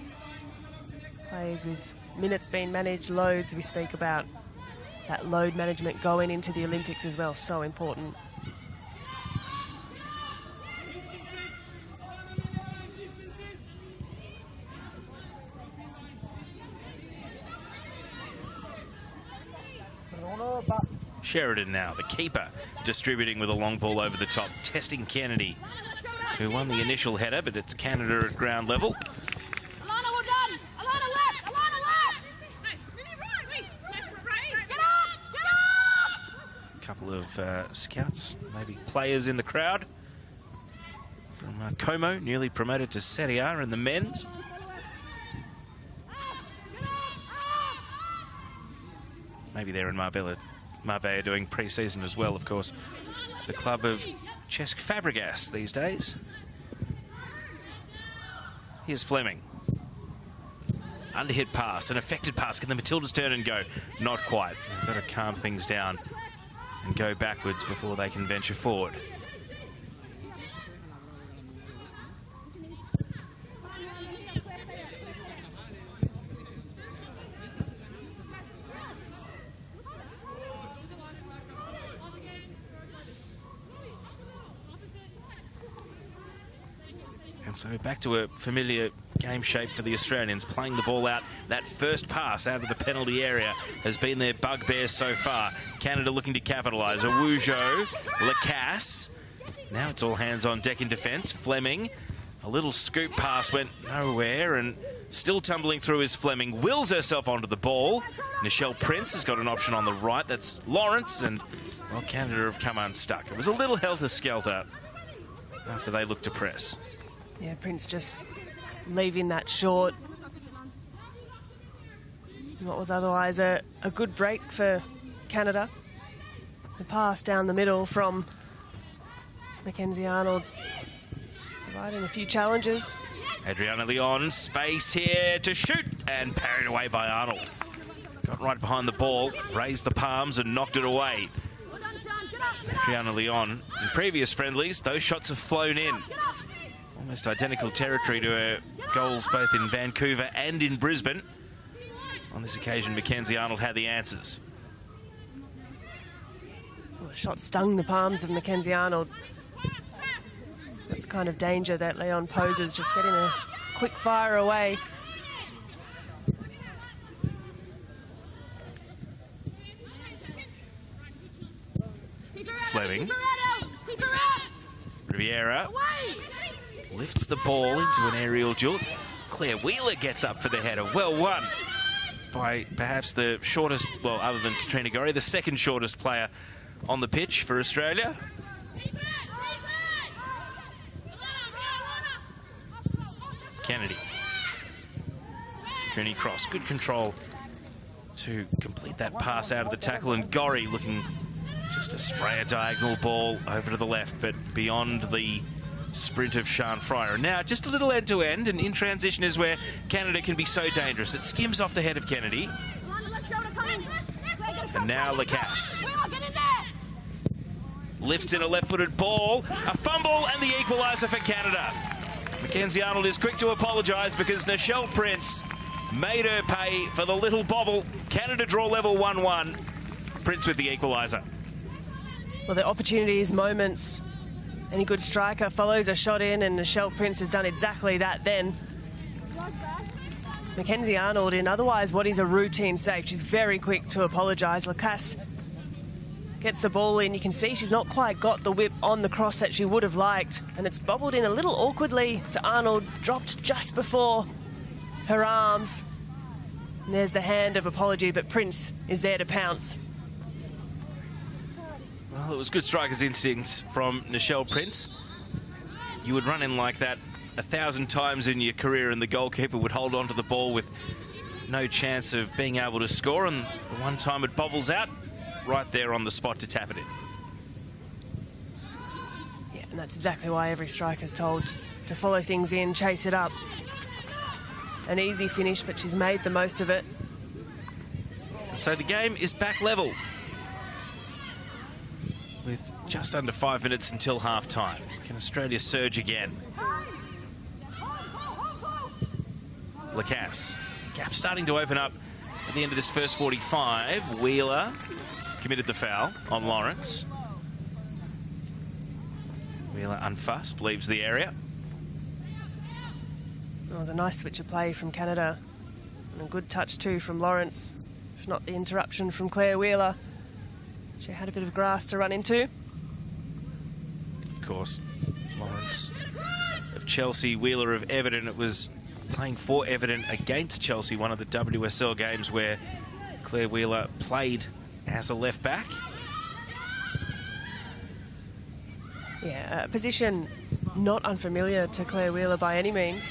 Players with minutes being managed, loads, we speak about that load management going into the Olympics as well, so important. Sheridan now, the keeper, distributing with a long ball over the top, testing Kennedy, who won the initial header, but it's Canada at ground level. A couple of scouts, maybe players in the crowd from Como, newly promoted to Serie A in the men's. Maybe they're in Marbella doing pre-season as well, of course. The club of Cesc Fabregas these days. Here's Fleming. Underhit pass, an affected pass. Can the Matildas turn and go? Not quite. They've got to calm things down and go backwards before they can venture forward. And so back to a familiar game shape for the Australians, playing the ball out. That first pass out of the penalty area has been their bugbear so far. Canada looking to capitalise. Awujo, Lacasse. Now it's all hands on deck in defence. Fleming, a little scoop pass went nowhere, and still tumbling through is Fleming. Wills herself onto the ball. Nichelle Prince has got an option on the right. That's Lawrence, and, well, Canada have come unstuck. It was a little helter-skelter after they looked to press. Yeah, Prince just leaving that short. What was otherwise a good break for Canada. The pass down the middle from Mackenzie Arnold, providing a few challenges. Adriana Leon, space here to shoot, and parried away by Arnold. Got right behind the ball, raised the palms and knocked it away. Adriana Leon, in previous friendlies, those shots have flown in. Almost identical territory to her goals both in Vancouver and in Brisbane. On this occasion, Mackenzie Arnold had the answers. Well, the shot stung the palms of Mackenzie Arnold. That's kind of danger that Leon poses, just getting a quick fire away. Fleming. Riviera lifts the ball into an aerial duel. Claire Wheeler gets up for the header. Well won by perhaps the shortest, well, other than Katrina Gorry, the second shortest player on the pitch for Australia. Kennedy. Cooney cross. Good control to complete that pass out of the tackle, and Gorry looking just to spray a diagonal ball over to the left, but beyond the sprint of Sian Fryer. Now, just a little end-to-end, and in transition is where Canada can be so dangerous. It skims off the head of Kennedy. And now Lacasse. Lifts in a left-footed ball. A fumble and the equaliser for Canada. Mackenzie Arnold is quick to apologise because Nichelle Prince made her pay for the little bobble. Canada draw level 1-1. Prince with the equaliser. Well, the opportunities, moments Any good striker follows a shot in, and Nichelle Prince has done exactly that then. Mackenzie Arnold, in otherwise what is a routine save, she's very quick to apologise. Lacasse gets the ball in. You can see she's not quite got the whip on the cross that she would have liked, and it's bobbled in a little awkwardly to Arnold, dropped just before her arms. And there's the hand of apology, but Prince is there to pounce. Well, it was good striker's instincts from Nichelle Prince. You would run in like that 1,000 times in your career, and the goalkeeper would hold on to the ball with no chance of being able to score, and the one time it bobbles out, right there on the spot to tap it in. Yeah, and that's exactly why every striker's told to follow things in, chase it up. An easy finish, but she's made the most of it. So the game is back level, with just under 5 minutes until half-time. Can Australia surge again? Lacasse. Gap starting to open up at the end of this first 45. Wheeler committed the foul on Lawrence. Wheeler unfussed, leaves the area. It was a nice switch of play from Canada, and a good touch too from Lawrence, if not the interruption from Claire Wheeler. She had a bit of grass to run into. Of course, Lawrence of Chelsea, Wheeler of Everton. It was playing for Everton against Chelsea, one of the WSL games where Claire Wheeler played as a left back. Yeah, a position not unfamiliar to Claire Wheeler by any means.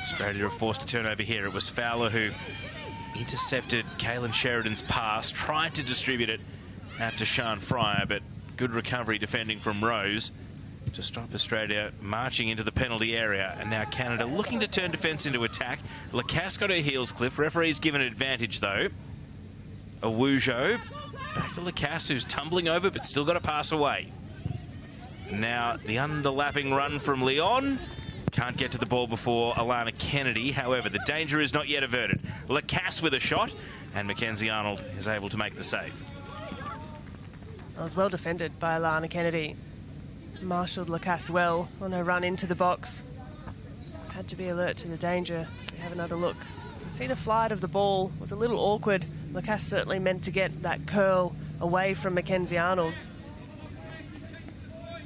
Australia are forced to turn over here. It was Fowler who intercepted Kaylin Sheridan's pass, tried to distribute it out to Sian Fryer, but good recovery defending from Rose to stop Australia marching into the penalty area. And now Canada looking to turn defence into attack. Lacasse got her heels clipped. Referee's given an advantage though. Awujo back to Lacasse, who's tumbling over but still got a pass away. Now the underlapping run from Leon. Can't get to the ball before Alana Kennedy. However, the danger is not yet averted. Lacasse with a shot, and Mackenzie Arnold is able to make the save. That was well defended by Alana Kennedy. Marshalled Lacasse well on her run into the box. Had to be alert to the danger. We have another look. See, the flight of the ball was a little awkward. Lacasse certainly meant to get that curl away from Mackenzie Arnold.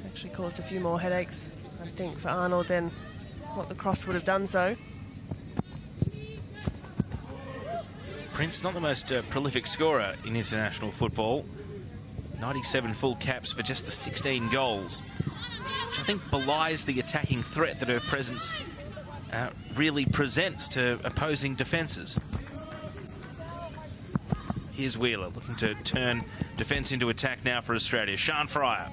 Actually caused a few more headaches, I think, for Arnold than what the cross would have done so. Prince, not the most prolific scorer in international football. 97 full caps for just the 16 goals, which I think belies the attacking threat that her presence really presents to opposing defences. Here's Wheeler looking to turn defence into attack now for Australia. Sian Fryer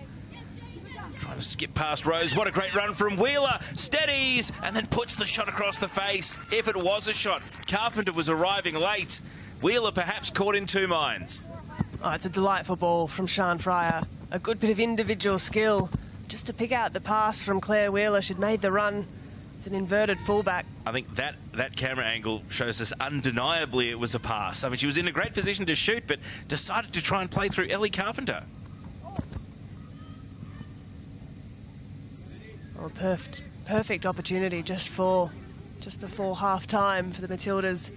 trying to skip past Rose. What a great run from Wheeler. Steadies and then puts the shot across the face. If it was a shot, Carpenter was arriving late. Wheeler perhaps caught in two minds. Oh, it's a delightful ball from Sian Fryer. A good bit of individual skill just to pick out the pass from Claire Wheeler. She'd made the run. It's an inverted fullback. I think that camera angle shows us undeniably it was a pass. I mean, she was in a great position to shoot, but decided to try and play through Ellie Carpenter. Oh, perfect opportunity just before half-time for the Matildas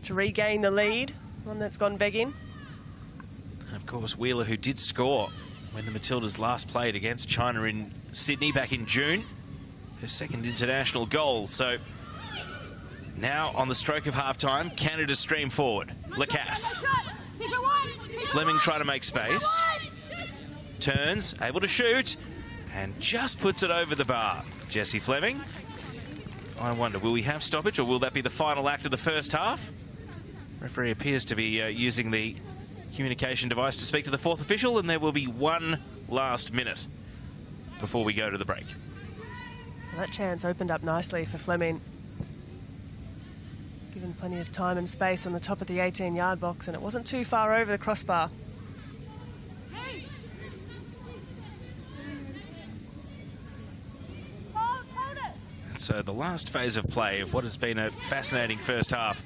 to regain the lead. One that's gone begging. And of course, Wheeler, who did score when the Matildas last played against China in Sydney back in June. Her second international goal. So now on the stroke of half-time, Canada stream forward. Lacasse. Fleming trying to make space. Turns, able to shoot, and just puts it over the bar. Jessie Fleming. I wonder, will we have stoppage, or will that be the final act of the first half? Referee appears to be using the communication device to speak to the fourth official, and there will be one last minute before we go to the break. Well, that chance opened up nicely for Fleming. Given plenty of time and space on the top of the 18-yard box, and it wasn't too far over the crossbar. And so the last phase of play of what has been a fascinating first half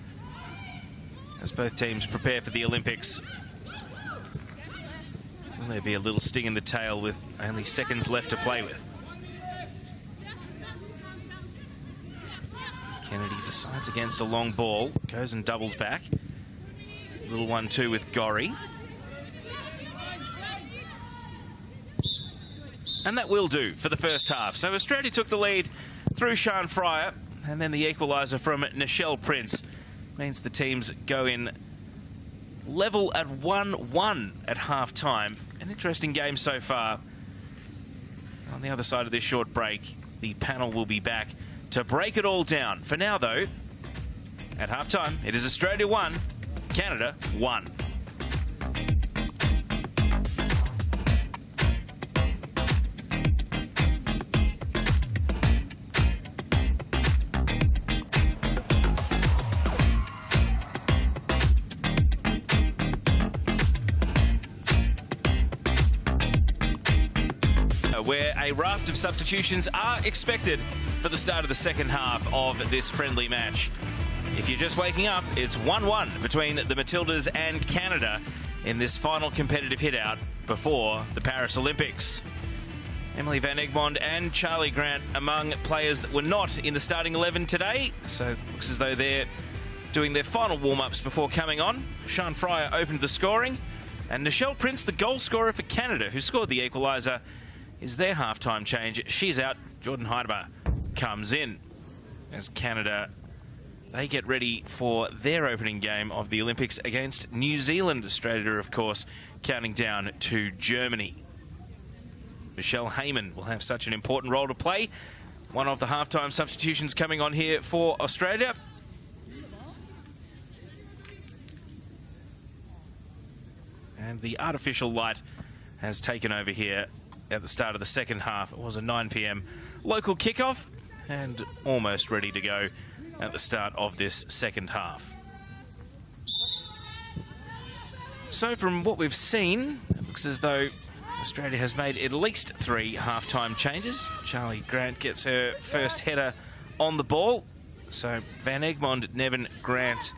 as both teams prepare for the Olympics. Will there be a little sting in the tail with only seconds left to play with? Kennedy decides against a long ball, goes and doubles back. Little 1-2 with Gorry. And that will do for the first half. So Australia took the lead through Sian Fryer, and then the equaliser from Nichelle Prince means the teams go in level at 1-1 at half-time. An interesting game so far. On the other side of this short break, the panel will be back to break it all down. For now, though, at half-time, it is Australia 1, Canada 1. Where a raft of substitutions are expected for the start of the second half of this friendly match. If you're just waking up, it's 1-1 between the Matildas and Canada in this final competitive hit-out before the Paris Olympics. Emily Van Egmond and Charlie Grant among players that were not in the starting 11 today, so it looks as though they're doing their final warm-ups before coming on. Sian Fryer opened the scoring, and Nichelle Prince, the goal scorer for Canada, who scored the equaliser, is their half-time change. She's out. Jordan Heidemer comes in as Canada, they get ready for their opening game of the Olympics against New Zealand. Australia, of course, counting down to Germany. Michelle Heyman will have such an important role to play. One of the half-time substitutions coming on here for Australia. And the artificial light has taken over here at the start of the second half. It was a 9 p.m. local kickoff and almost ready to go at the start of this second half. So from what we've seen, it looks as though Australia has made at least 3 half-time changes. Charlie Grant gets her first header on the ball. So Van Egmond, Nevin, Grant,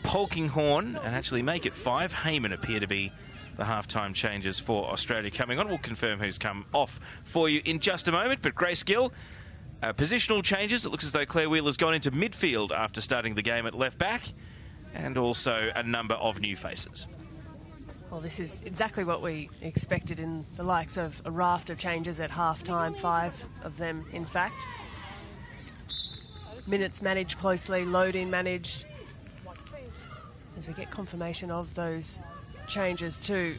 Polkinghorne, and actually make it 5. Heyman appear to be the half-time changes for Australia coming on. We'll confirm who's come off for you in just a moment. But Grace Gill, positional changes. It looks as though Claire Wheeler's gone into midfield after starting the game at left back, and also a number of new faces. Well, this is exactly what we expected in the likes of a raft of changes at half-time, 5 of them, in fact. Minutes managed closely, loading managed, as we get confirmation of those changes too.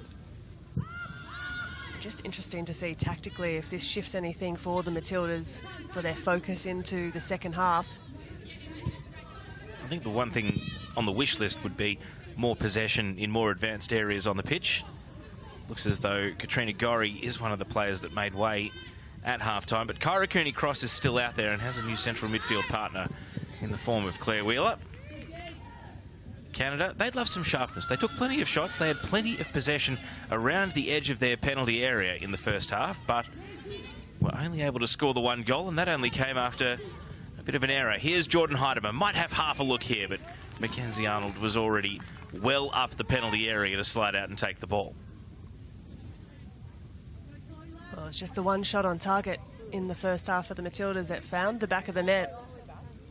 Just interesting to see tactically if this shifts anything for the Matildas for their focus into the second half. I think the one thing on the wish list would be more possession in more advanced areas on the pitch. Looks as though Katrina Gorry is one of the players that made way at halftime, but Kyra Cooney-Cross is still out there and has a new central midfield partner in the form of Claire Wheeler. Canada, they'd love some sharpness. They took plenty of shots. They had plenty of possession around the edge of their penalty area in the first half, but were only able to score the 1 goal, and that only came after a bit of an error. Here's Jordan Heidemer. Might have half a look here, but Mackenzie Arnold was already well up the penalty area to slide out and take the ball. Well, it's just the 1 shot on target in the first half for the Matildas that found the back of the net.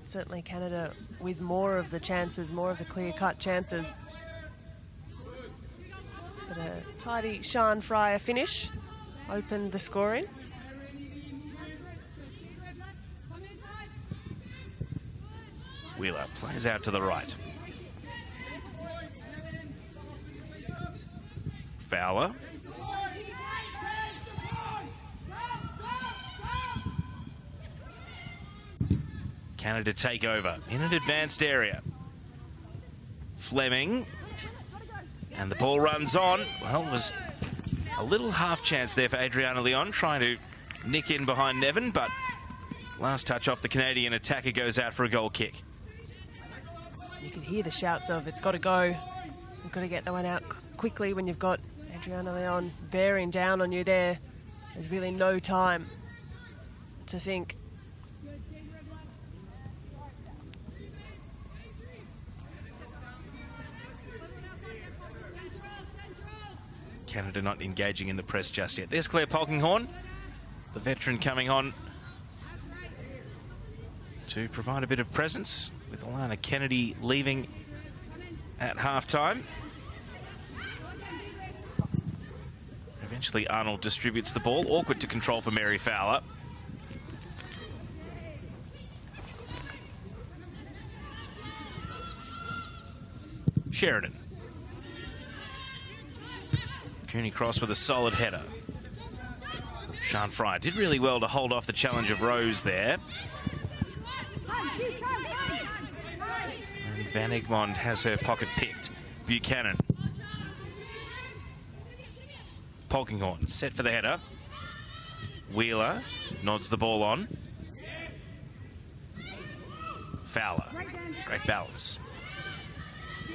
Certainly Canada with more of the chances, more of the clear-cut chances. But a tidy Sian Fryer finish opened the scoring. Wheeler plays out to the right. Fowler. Canada take over in an advanced area. Fleming. And the ball runs on. Well, it was a little half chance there for Adriana Leon trying to nick in behind Nevin, but last touch off the Canadian attacker goes out for a goal kick. You can hear the shouts of, it's got to go. You've got to get that one out quickly when you've got Adriana Leon bearing down on you there. There's really no time to think. Canada not engaging in the press just yet. There's Claire Polkinghorne, the veteran, coming on to provide a bit of presence, with Alana Kennedy leaving at half-time. Eventually Arnold distributes the ball. Awkward to control for Mary Fowler. Sheridan. Cooney Cross with a solid header. Sian Fry did really well to hold off the challenge of Rose there. And Van Egmond has her pocket picked. Buchanan. Polkinghorne set for the header. Wheeler nods the ball on. Fowler. Great balance.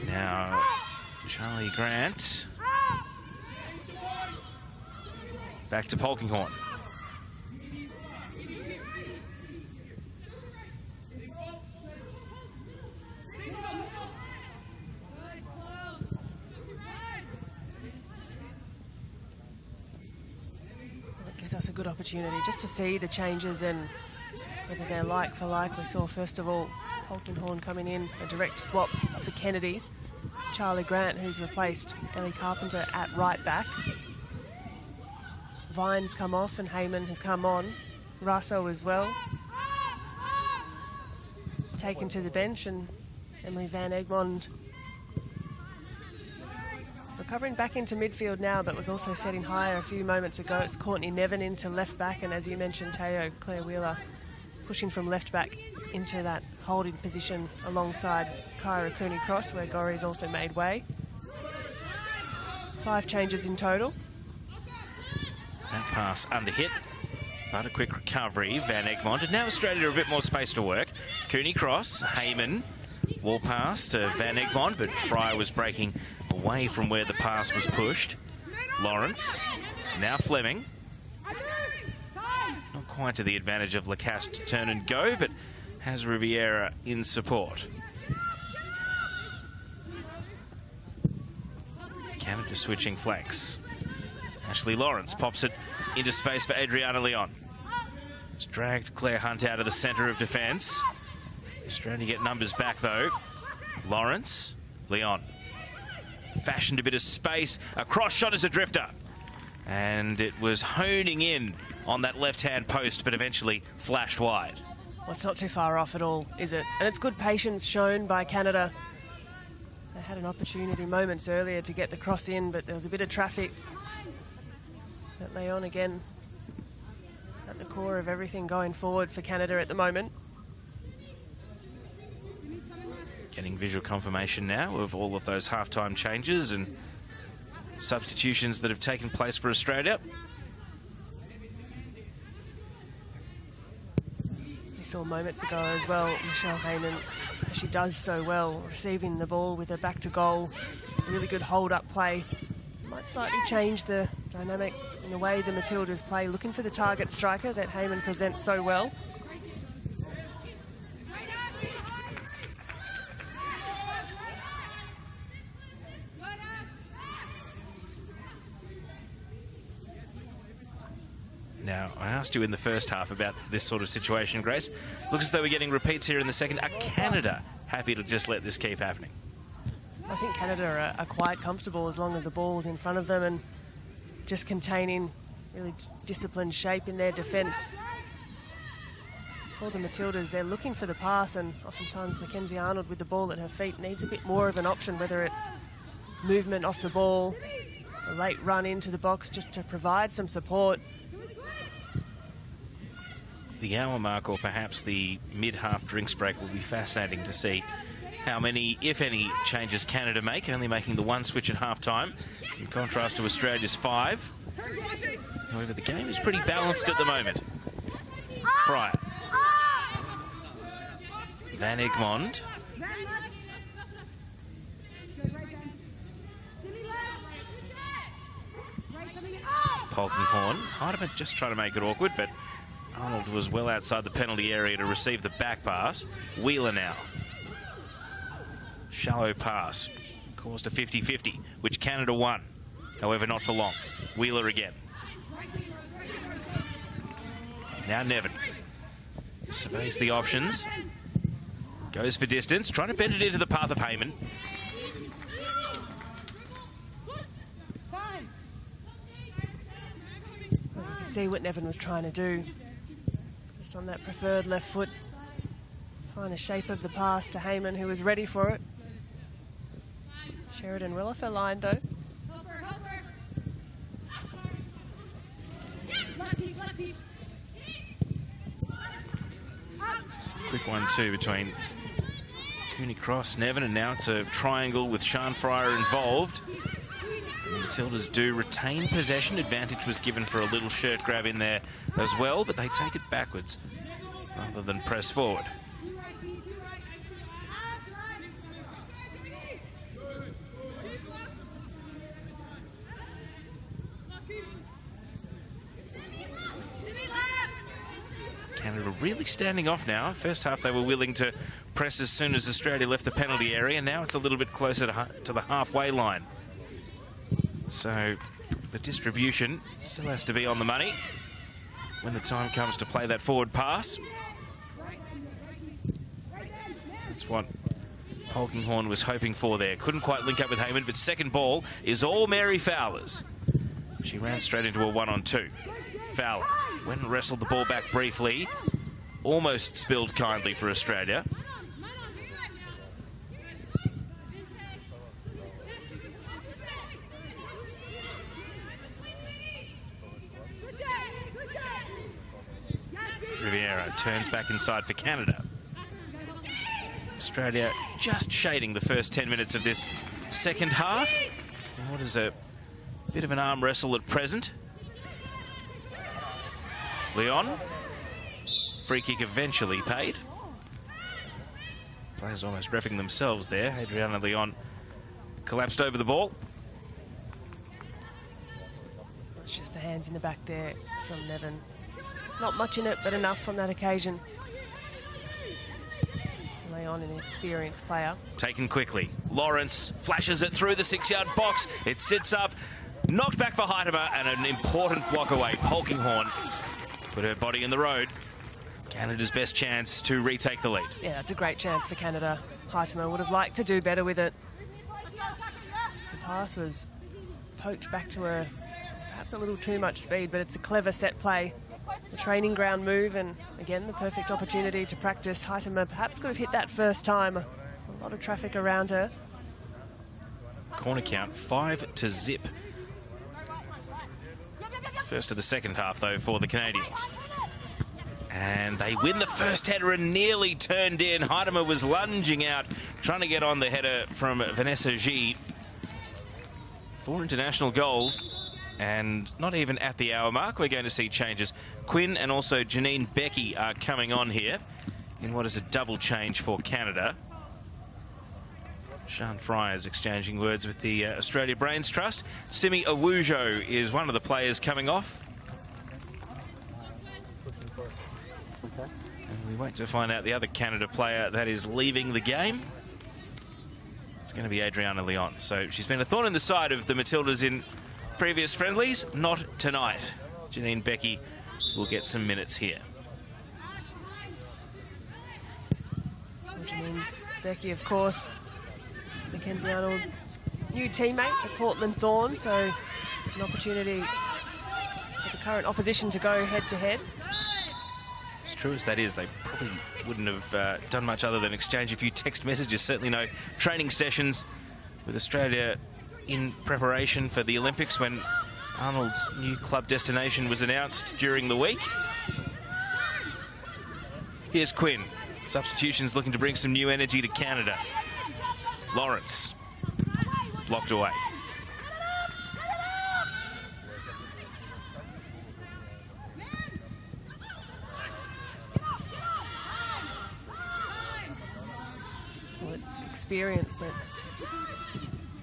Now, Charlie Grant. Back to Polkinghorne. It gives us a good opportunity just to see the changes and whether they're like for like. We saw, first of all, Polkinghorne coming in, a direct swap for Kennedy. It's Charlie Grant who's replaced Ellie Carpenter at right back. Vine's come off and Heyman has come on. Russo as well. It's taken to the bench, and Emily Van Egmond recovering back into midfield now, but was also setting higher a few moments ago. It's Courtney Nevin into left back, and as you mentioned, Teo, Claire Wheeler pushing from left back into that holding position alongside Kyra Cooney Cross, where Gorrie's also made way. 5 changes in total. That pass under hit, but a quick recovery. Van Egmond, and now Australia a bit more space to work. Cooney Cross, Heyman, wall pass to Van Egmond, but Fry was breaking away from where the pass was pushed. Lawrence, now Fleming. Not quite to the advantage of Lacaste to turn and go, but has Riviera in support. Canada switching flanks. Ashley Lawrence pops it into space for Adriana Leon. It's dragged Claire Hunt out of the centre of defence. Australia get numbers back though. Lawrence, Leon. Fashioned a bit of space. A cross shot as a drifter. And it was honing in on that left-hand post, but eventually flashed wide. Well, it's not too far off at all, is it? And it's good patience shown by Canada. They had an opportunity moments earlier to get the cross in, but there was a bit of traffic. But Leon again at the core of everything going forward for Canada at the moment. Getting visual confirmation now of all of those half-time changes and substitutions that have taken place for Australia. We saw moments ago as well, Michelle Heyman, she does so well, receiving the ball with her back to goal. A really good hold-up play. Might slightly change the dynamic in the way the Matildas play, looking for the target striker that Heyman presents so well. Now, I asked you in the first half about this sort of situation, Grace. Looks as though we're getting repeats here in the second. Are Canada happy to just let this keep happening? I think Canada are quite comfortable as long as the ball's in front of them and just containing really disciplined shape in their defence. For the Matildas, they're looking for the pass, and oftentimes Mackenzie Arnold with the ball at her feet needs a bit more of an option, whether it's movement off the ball, a late run into the box just to provide some support. The hour mark, or perhaps the mid-half drinks break, will be fascinating to see how many, if any, changes Canada make, only making the 1 switch at half-time, in contrast to Australia's 5. However, the game is pretty balanced at the moment. Fryer. Van Egmond. Polkinghorne. Heidemann just trying to make it awkward, but Arnold was well outside the penalty area to receive the back pass. Wheeler now. Shallow pass. Caused a 50-50, which Canada won. However, not for long. Wheeler again. Now Nevin. Surveys the options. Goes for distance, trying to bend it into the path of Heyman. Well, you can see what Nevin was trying to do. Just on that preferred left foot. Find a shape of the pass to Heyman, who was ready for it. Sheridan well off her line, though. Quick 1-2 between Cooney Cross, Nevin, and now it's a triangle with Sian Fryer involved. The Matildas do retain possession. Advantage was given for a little shirt grab in there as well, but they take it backwards rather than press forward. Canada really standing off now. First half they were willing to press as soon as Australia left the penalty area. Now it's a little bit closer to the halfway line. So the distribution still has to be on the money when the time comes to play that forward pass. That's what Polkinghorne was hoping for there. Couldn't quite link up with Heyman, but second ball is all Mary Fowler's. She ran straight into a 1-on-2. Fowler went and wrestled the ball back briefly. Almost spilled kindly for Australia. Riviera turns back inside for Canada. Australia just shading the first 10 minutes of this second half. And what is a bit of an arm wrestle at present. Leon. Free kick eventually paid. Players almost reffing themselves there. Adriana Leon collapsed over the ball. It's just the hands in the back there from Nevin. Not much in it, but enough on that occasion. Leon, an experienced player. Taken quickly. Lawrence flashes it through the 6-yard box. It sits up. Knocked back for Heitemer and an important block away. Polkinghorne put her body in the road. Canada's best chance to retake the lead. Yeah, that's a great chance for Canada. Heitemer would have liked to do better with it. The pass was poked back to her. Perhaps a little too much speed, but it's a clever set play. The training ground move, and again, the perfect opportunity to practice. Heitemer perhaps could have hit that first time. A lot of traffic around her. Corner count 5-0. First of the second half, though, for the Canadians. And they win the first header and nearly turned in. Heitemer was lunging out, trying to get on the header from Vanessa G. 4 international goals, and not even at the hour mark. We're going to see changes. Quinn and also Janine Becky are coming on here in what is a double change for Canada. Sian Fryer is exchanging words with the Australia Brains Trust. Simi Awujo is one of the players coming off. And we wait to find out the other Canada player that is leaving the game. It's going to be Adriana Leon. So she's been a thorn in the side of the Matildas in previous friendlies. Not tonight. Janine Becky will get some minutes here. Janine Becky, of course, Mackenzie Arnold's new teammate at Portland Thorns, so an opportunity for the current opposition to go head-to-head. As true as that is, they probably wouldn't have done much other than exchange a few text messages. Certainly no training sessions with Australia in preparation for the Olympics when Arnold's new club destination was announced during the week. Here's Quinn. Substitutions looking to bring some new energy to Canada. Lawrence blocked away. Well, it's experience that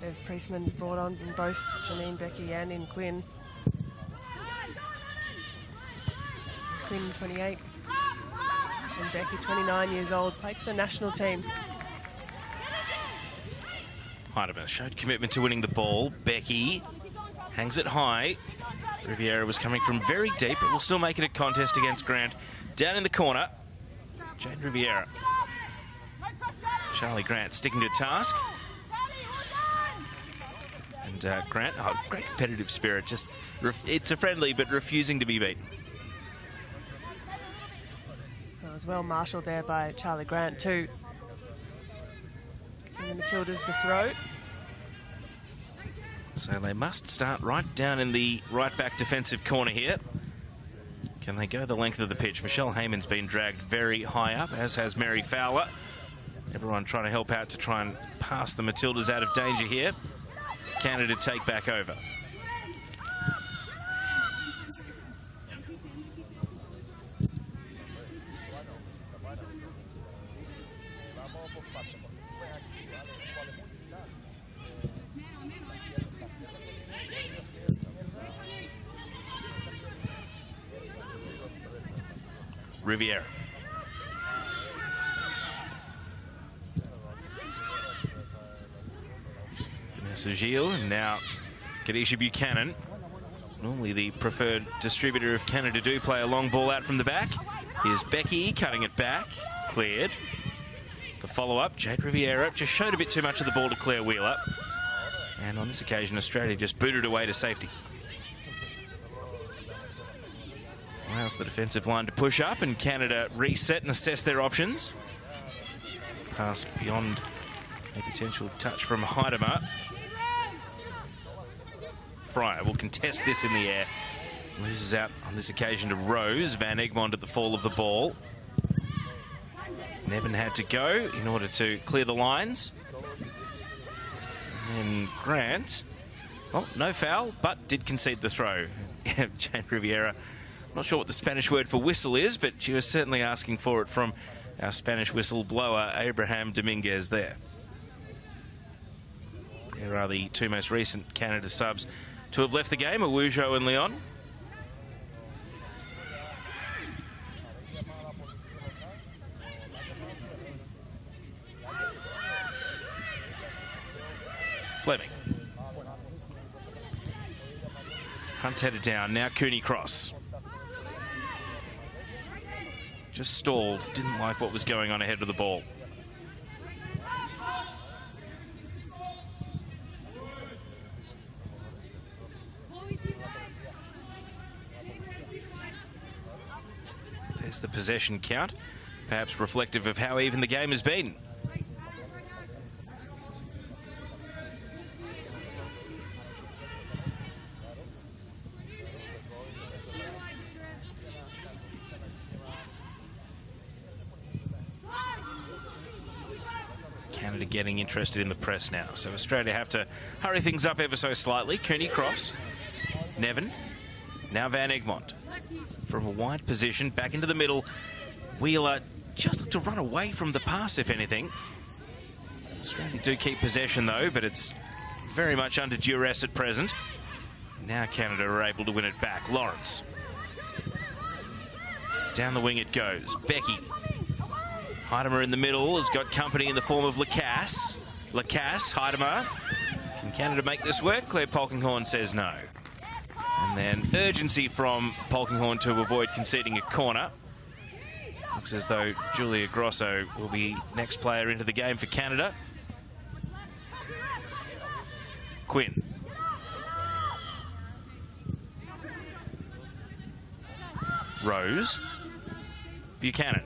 Bev Priestman's brought on in both Janine Becky and in Quinn. Quinn, 28, and Becky, 29 years old, played for the national team. Heitemer showed commitment to winning the ball. Becky hangs it high. Riviera was coming from very deep, but will still make it a contest against Grant. Down in the corner, Jade Riviera. Charlie Grant sticking to task. And Grant, great competitive spirit. Just it's a friendly, but refusing to be beaten. That was well marshalled there by Charlie Grant too. Giving the Matildas the throw. So they must start right down in the right back defensive corner here. Can they go the length of the pitch? Michelle Heyman's been dragged very high up, as has Mary Fowler. Everyone trying to help out to try and pass the Matildas out of danger here. Canada take back over. Riviera. Vanessa Gilles, and now Kadisha Buchanan. Normally the preferred distributor of Canada do play a long ball out from the back. Here's Becky cutting it back. Cleared. The follow-up, Jade Riviera just showed a bit too much of the ball to Claire Wheeler. And on this occasion, Australia just booted away to safety. Allows the defensive line to push up, and Canada reset and assess their options. Pass beyond a potential touch from Heidemer. Fryer will contest this in the air. Loses out on this occasion to Rose. Van Egmond at the fall of the ball. Nevin had to go in order to clear the lines. And then Grant. Oh, no foul, but did concede the throw. Jane Riviera. Not sure what the Spanish word for whistle is, but she was certainly asking for it from our Spanish whistle blower, Abraham Dominguez there. There are the two most recent Canada subs to have left the game, Awujo and Leon. Fleming. Hunt's headed down, now Cooney Cross. Just stalled, didn't like what was going on ahead of the ball. There's the possession count, perhaps reflective of how even the game has been. Canada getting interested in the press now, so Australia have to hurry things up ever so slightly. Cooney Cross, Nevin, now Van Egmond from a wide position back into the middle. Wheeler just looked to run away from the pass, if anything. Australia do keep possession though, but it's very much under duress at present. Now Canada are able to win it back. Lawrence. Down the wing it goes. Becky. Heidemer in the middle has got company in the form of Lacasse. Lacasse, Heidemer. Can Canada make this work? Claire Polkinghorne says no. And then urgency from Polkinghorne to avoid conceding a corner. Looks as though Julia Grosso will be next player into the game for Canada. Quinn. Rose. Buchanan.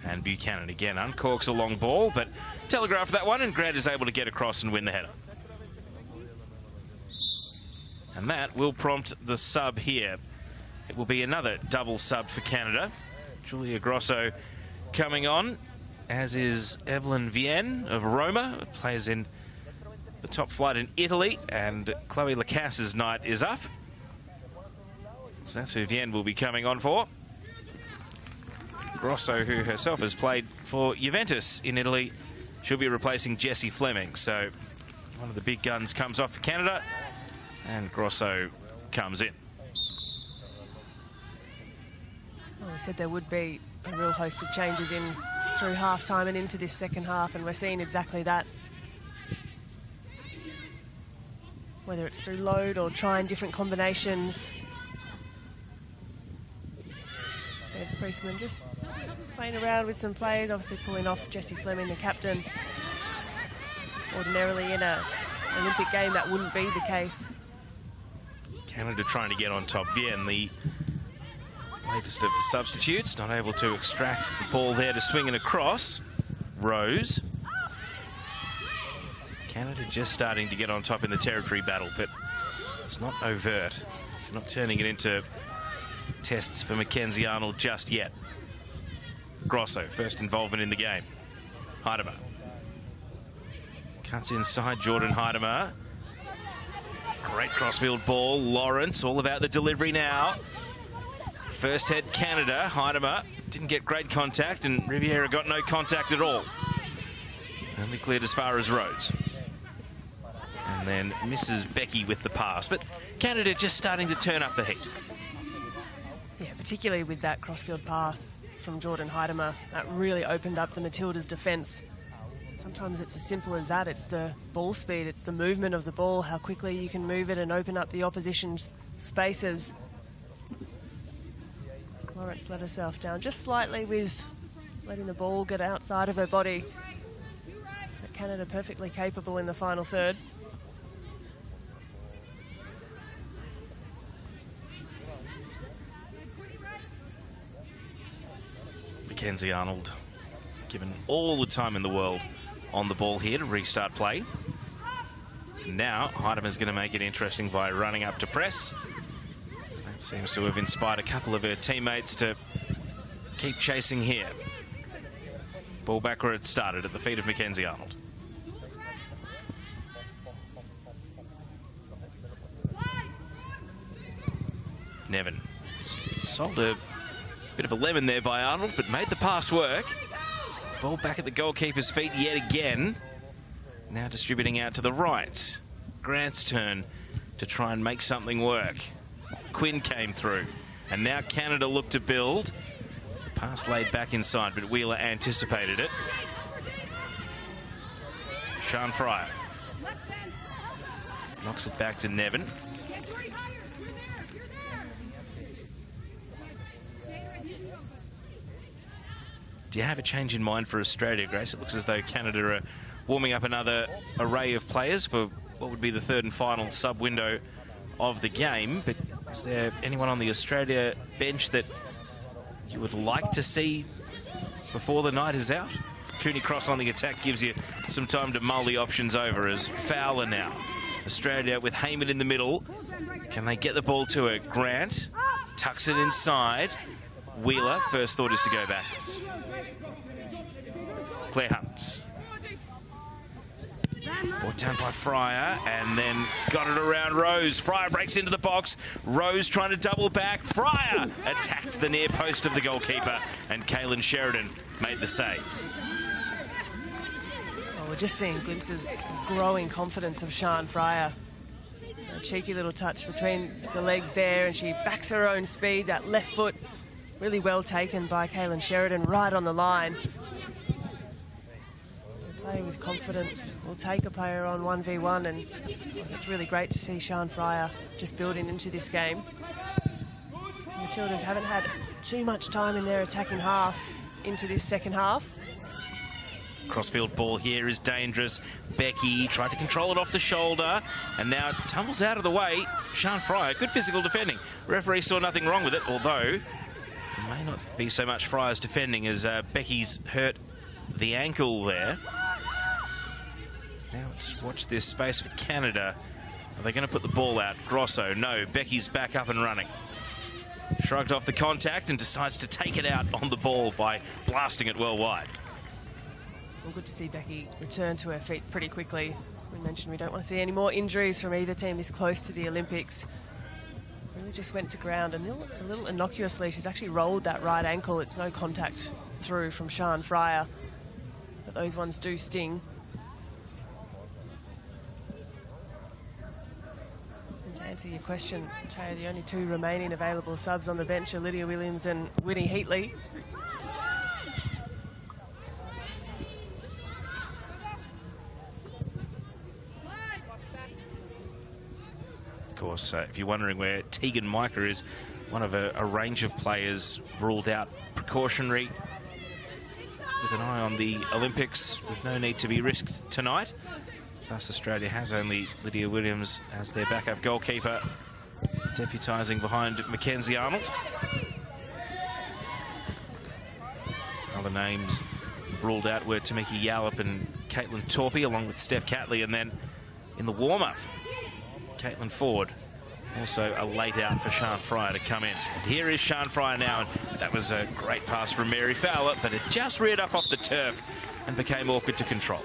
And Buchanan again uncorks a long ball, but telegraphed that one, and Grant is able to get across and win the header. And that will prompt the sub here. It will be another double sub for Canada. Julia Grosso coming on, as is Evelyn Vienne of Roma, who plays in the top flight in Italy, and Chloe Lacasse's night is up. So that's who Vienne will be coming on for. Grosso, who herself has played for Juventus in Italy, she'll be replacing Jessie Fleming. So one of the big guns comes off for Canada, and Grosso comes in. Well, I said there would be a real host of changes in through half-time and into this second half, and we're seeing exactly that. whether it's through load or trying different combinations. There's Priestman just playing around with some players, obviously pulling off Jessie Fleming, the captain. Ordinarily in an Olympic game, that wouldn't be the case. Canada trying to get on top. Vienne, the latest of the substitutes, not able to extract the ball there to swing it across. Rose. Canada just starting to get on top in the territory battle, but it's not overt. Not turning it into tests for Mackenzie Arnold just yet. Grosso, first involvement in the game. Heidemer. Cuts inside Jordan Heidemer. Great crossfield ball. Lawrence, all about the delivery now. First head Canada. Heidemer didn't get great contact, and Riviera got no contact at all. Only cleared as far as Rhodes. And then misses Becky with the pass. But Canada just starting to turn up the heat. Yeah, particularly with that crossfield pass from Jordan Heidemer. That really opened up the Matildas' defence. Sometimes it's as simple as that. It's the ball speed, it's the movement of the ball, how quickly you can move it and open up the opposition's spaces. Lawrence let herself down just slightly with letting the ball get outside of her body. But Canada perfectly capable in the final third. Mackenzie Arnold given all the time in the world on the ball here to restart play. Now Heidemer's going to make it interesting by running up to press. That seems to have inspired a couple of her teammates to keep chasing here. Ball back where it started, at the feet of Mackenzie Arnold. Nevin sold a bit of a lemon there by Arnold, but made the pass work. Ball back at the goalkeeper's feet yet again. Now distributing out to the right. Grant's turn to try and make something work. Quinn came through. And now Canada look to build. Pass laid back inside, but Wheeler anticipated it. Sian Fryer knocks it back to Nevin. Do you have a change in mind for Australia, Grace? It looks as though Canada are warming up another array of players for what would be the third and final sub-window of the game. But is there anyone on the Australia bench that you would like to see before the night is out? Cooney Cross on the attack gives you some time to mull the options over as Fowler now. Australia with Heyman in the middle. Can they get the ball to her? Grant tucks it inside. Wheeler, first thought is to go backwards. Claire Hunt. Brought down by Fryer, and then got it around Rose. Fryer breaks into the box. Rose trying to double back. Fryer attacked the near post of the goalkeeper, and Kaylin Sheridan made the save. Well, we're just seeing glimpses of growing confidence of Sian Fryer. A cheeky little touch between the legs there, and she backs her own speed. That left foot really well taken by Kaylin Sheridan right on the line. Play with confidence. We'll take a player on 1v1, and it's really great to see Sian Fryer just building into this game. The Matildas haven't had too much time in their attacking half into this second half. Crossfield ball here is dangerous. Becky tried to control it off the shoulder and now tumbles out of the way. Sian Fryer, good physical defending. Referee saw nothing wrong with it, although it may not be so much Fryer's defending as Becky's hurt the ankle there. Now let's watch this space for Canada. Are they going to put the ball out? Grosso, no. Becky's back up and running. Shrugged off the contact and decides to take it out on the ball by blasting it well wide. Well, good to see Becky return to her feet pretty quickly. We mentioned we don't want to see any more injuries from either team this close to the Olympics. Really just went to ground a little innocuously. She's actually rolled that right ankle. It's no contact through from Sian Fryer, but those ones do sting. And to answer your question, Taya, the only two remaining available subs on the bench are Lydia Williams and Winnie Heatley. course, if you're wondering where Tegan Micah is, one of a range of players ruled out precautionary with an eye on the Olympics with no need to be risked tonight. Thus, Australia has only Lydia Williams as their backup goalkeeper, deputising behind Mackenzie Arnold. Other names ruled out were Tamiki Yallop and Caitlin Torpey, along with Steph Catley. And then in the warm-up, Caitlin Ford, also a late out for Sian Fryer to come in. And here is Sian Fryer now, and that was a great pass from Mary Fowler, but it just reared up off the turf and became awkward to control.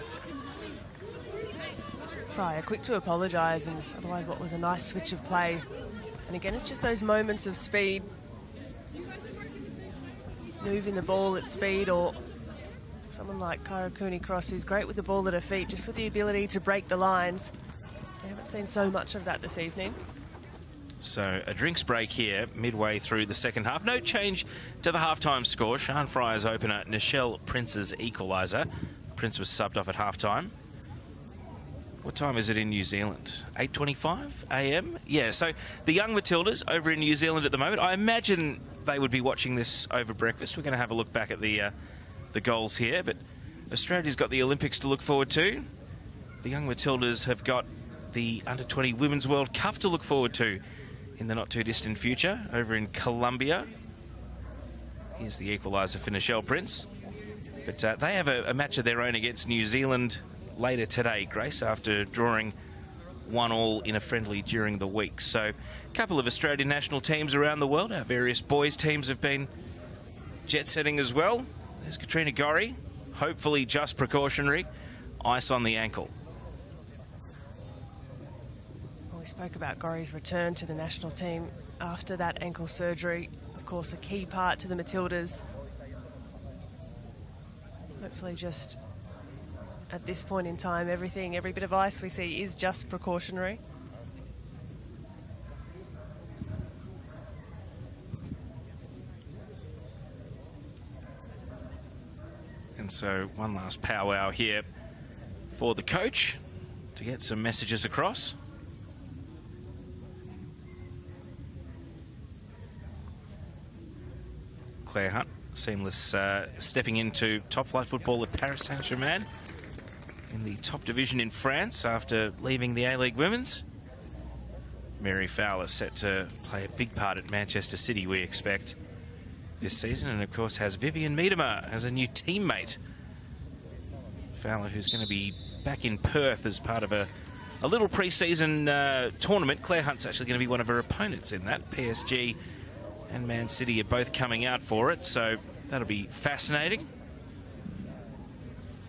Fryer quick to apologise, and otherwise what was a nice switch of play. And again, it's just those moments of speed, moving the ball at speed, or someone like Kyra Cooney-Cross, who's great with the ball at her feet, just with the ability to break the lines. We haven't seen so much of that this evening. So a drinks break here midway through the second half. No change to the halftime score. Sian Fryer's opener, Nichelle Prince's equaliser. Prince was subbed off at halftime. What time is it in New Zealand? 8:25 a.m? Yeah, so the young Matildas over in New Zealand at the moment. I imagine they would be watching this over breakfast. We're going to have a look back at the goals here, but Australia's got the Olympics to look forward to. The young Matildas have got the Under-20 Women's World Cup to look forward to in the not-too-distant future over in Colombia. Here's the equaliser for Nichelle Prince. But they have a match of their own against New Zealand later today, Grace, after drawing 1-1 in a friendly during the week. So a couple of Australian national teams around the world. Our various boys teams have been jet-setting as well. There's Katrina Gorry, hopefully just precautionary, ice on the ankle. We spoke about Gorry's return to the national team after that ankle surgery. Of course, a key part to the Matildas. Hopefully just at this point in time, every bit of ice we see is just precautionary. And so one last powwow here for the coach to get some messages across. Claire Hunt, seamless stepping into top-flight football at Paris Saint-Germain in the top division in France after leaving the A-League Women's. Mary Fowler set to play a big part at Manchester City, we expect, this season, and of course has Vivian Miedema as a new teammate. Fowler, who's going to be back in Perth as part of a little pre-season tournament. Claire Hunt's actually going to be one of her opponents in that. PSG and Man City are both coming out for it, so that'll be fascinating.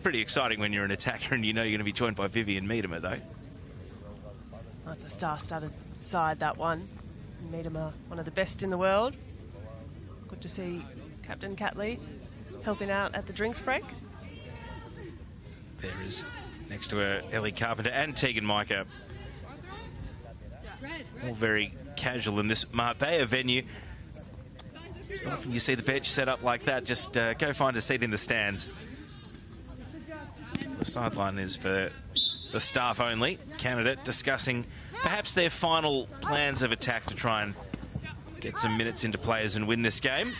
Pretty exciting when you're an attacker and you know you're going to be joined by Vivian Miedema, though. That's a star-studded side, that one. Miedema, one of the best in the world. Good to see Captain Catley helping out at the drinks break. There is, next to her, Ellie Carpenter and Tegan Micah. All very casual in this Marbella venue. It's not often you see the bench set up like that. Just go find a seat in the stands. The sideline is for the staff only. Canada discussing perhaps their final plans of attack to try and get some minutes into players and win this game.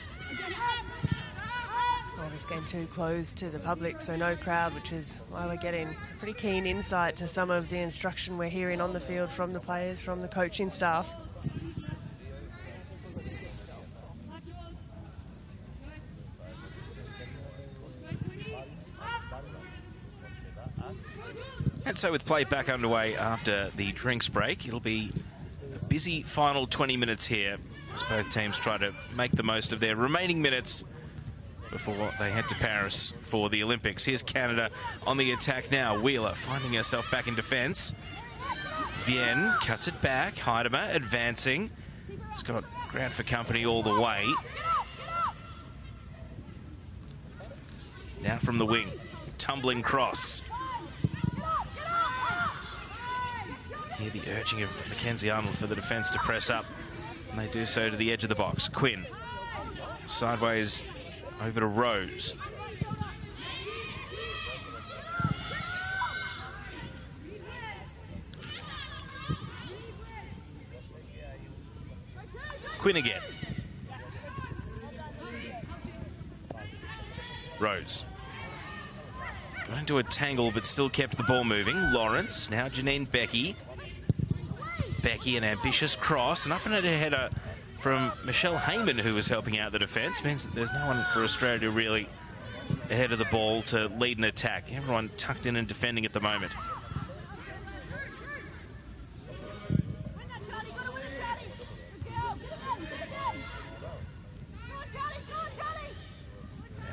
Well, this game too closed to the public, so no crowd, which is why we're getting pretty keen insight to some of the instruction we're hearing on the field from the players, from the coaching staff. And so with play back underway after the drinks break, it'll be a busy final 20 minutes here as both teams try to make the most of their remaining minutes before they head to Paris for the Olympics. Here's Canada on the attack now. Wheeler finding herself back in defence. Vienne cuts it back. Heidemer advancing. He's got ground for company all the way. Now from the wing. Tumbling cross. Here the urging of Mackenzie Arnold for the defence to press up. And they do so to the edge of the box. Quinn. Sideways over to Rose. Quinn again. Rose. Got into a tangle, but still kept the ball moving. Lawrence, now Janine Becky. Becky, an ambitious cross, and up and at a header from Michelle Heyman, who was helping out the defence. Means that there's no one for Australia really ahead of the ball to lead an attack. Everyone tucked in and defending at the moment.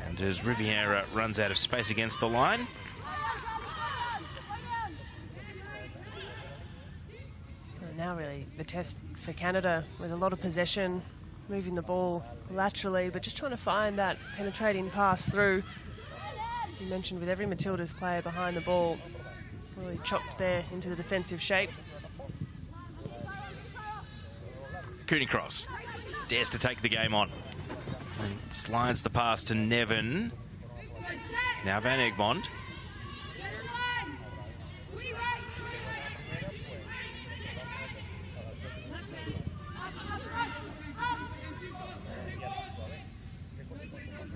And as Riviera runs out of space against the line, now really the test for Canada, with a lot of possession, moving the ball laterally, but just trying to find that penetrating pass through. You mentioned with every Matildas player behind the ball, really chopped there into the defensive shape. Cooney Cross dares to take the game on and slides the pass to Nevin. Now Van Egmond.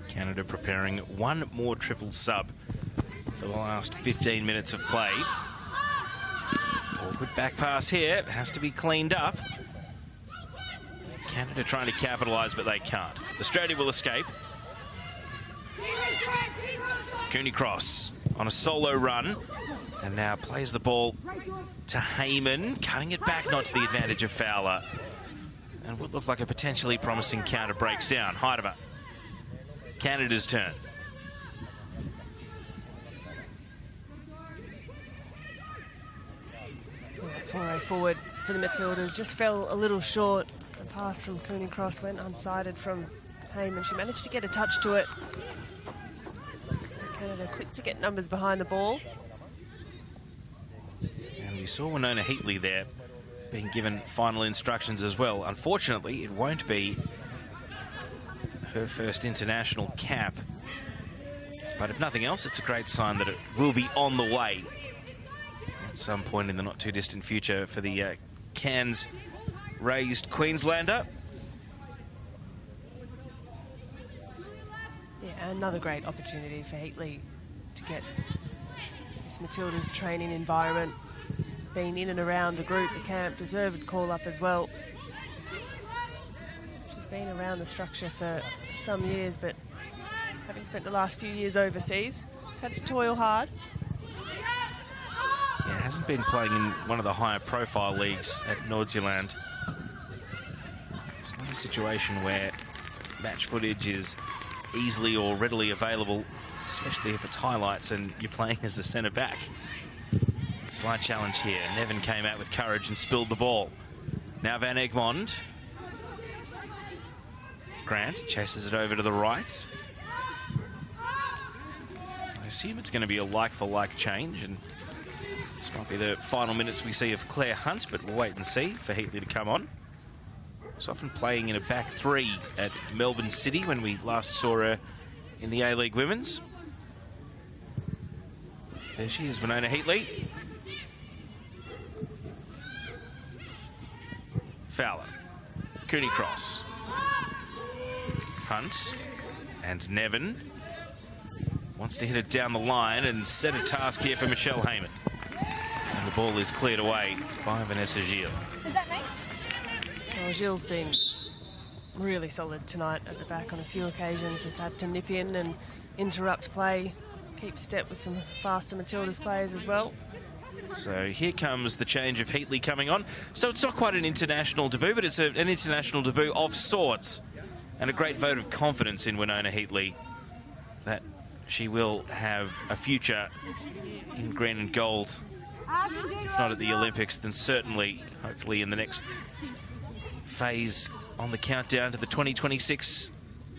Canada preparing one more triple sub for the last 15 minutes of play. Awkward back pass here. It has to be cleaned up. Canada trying to capitalise, but they can't. Australia will escape. Cooney Cross on a solo run, and now plays the ball to Heyman, cutting it back, not to the advantage of Fowler. And what looks like a potentially promising counter breaks down. Heidemer. Canada's turn. Foray forward for the Matildas, just fell a little short. The pass from Cooney Cross went unsighted from Heyman. She managed to get a touch to it. Canada quick to get numbers behind the ball. And we saw Winona Heatley there being given final instructions as well. Unfortunately, it won't be her first international cap, but if nothing else, it's a great sign that it will be on the way at some point in the not too distant future for the Cairns raised Queenslander. Yeah, another great opportunity for Heatley to get this Matildas training environment, being in and around the group, the camp, deserved call-up as well. She's been around the structure for some years, but having spent the last few years overseas, has had to toil hard. Yeah, hasn't been playing in one of the higher profile leagues at Nordjylland. It's not a situation where match footage is easily or readily available, especially if it's highlights and you're playing as a centre back. Slight challenge here. Nevin came out with courage and spilled the ball. Now Van Egmond. Grant chases it over to the right. I assume it's going to be a like-for-like change, and this might be the final minutes we see of Claire Hunt, but we'll wait and see for Heatley to come on. She's often playing in a back three at Melbourne City when we last saw her in the A-League Women's. There she is, Winona Heatley. Fowler. Cooney Cross. Hunt. And Nevin wants to hit it down the line and set a task here for Michelle Heyman. And the ball is cleared away by Vanessa Gilles. Is that me? Well, Gilles' been really solid tonight at the back on a few occasions. Has had to nip in and interrupt play, keep step with some faster Matildas players as well. So here comes the change of Heatley coming on. So it's not quite an international debut, but it's an international debut of sorts. And a great vote of confidence in Winona Heatley that she will have a future in green and gold. If not at the Olympics, then certainly, hopefully, in the next phase on the countdown to the 2026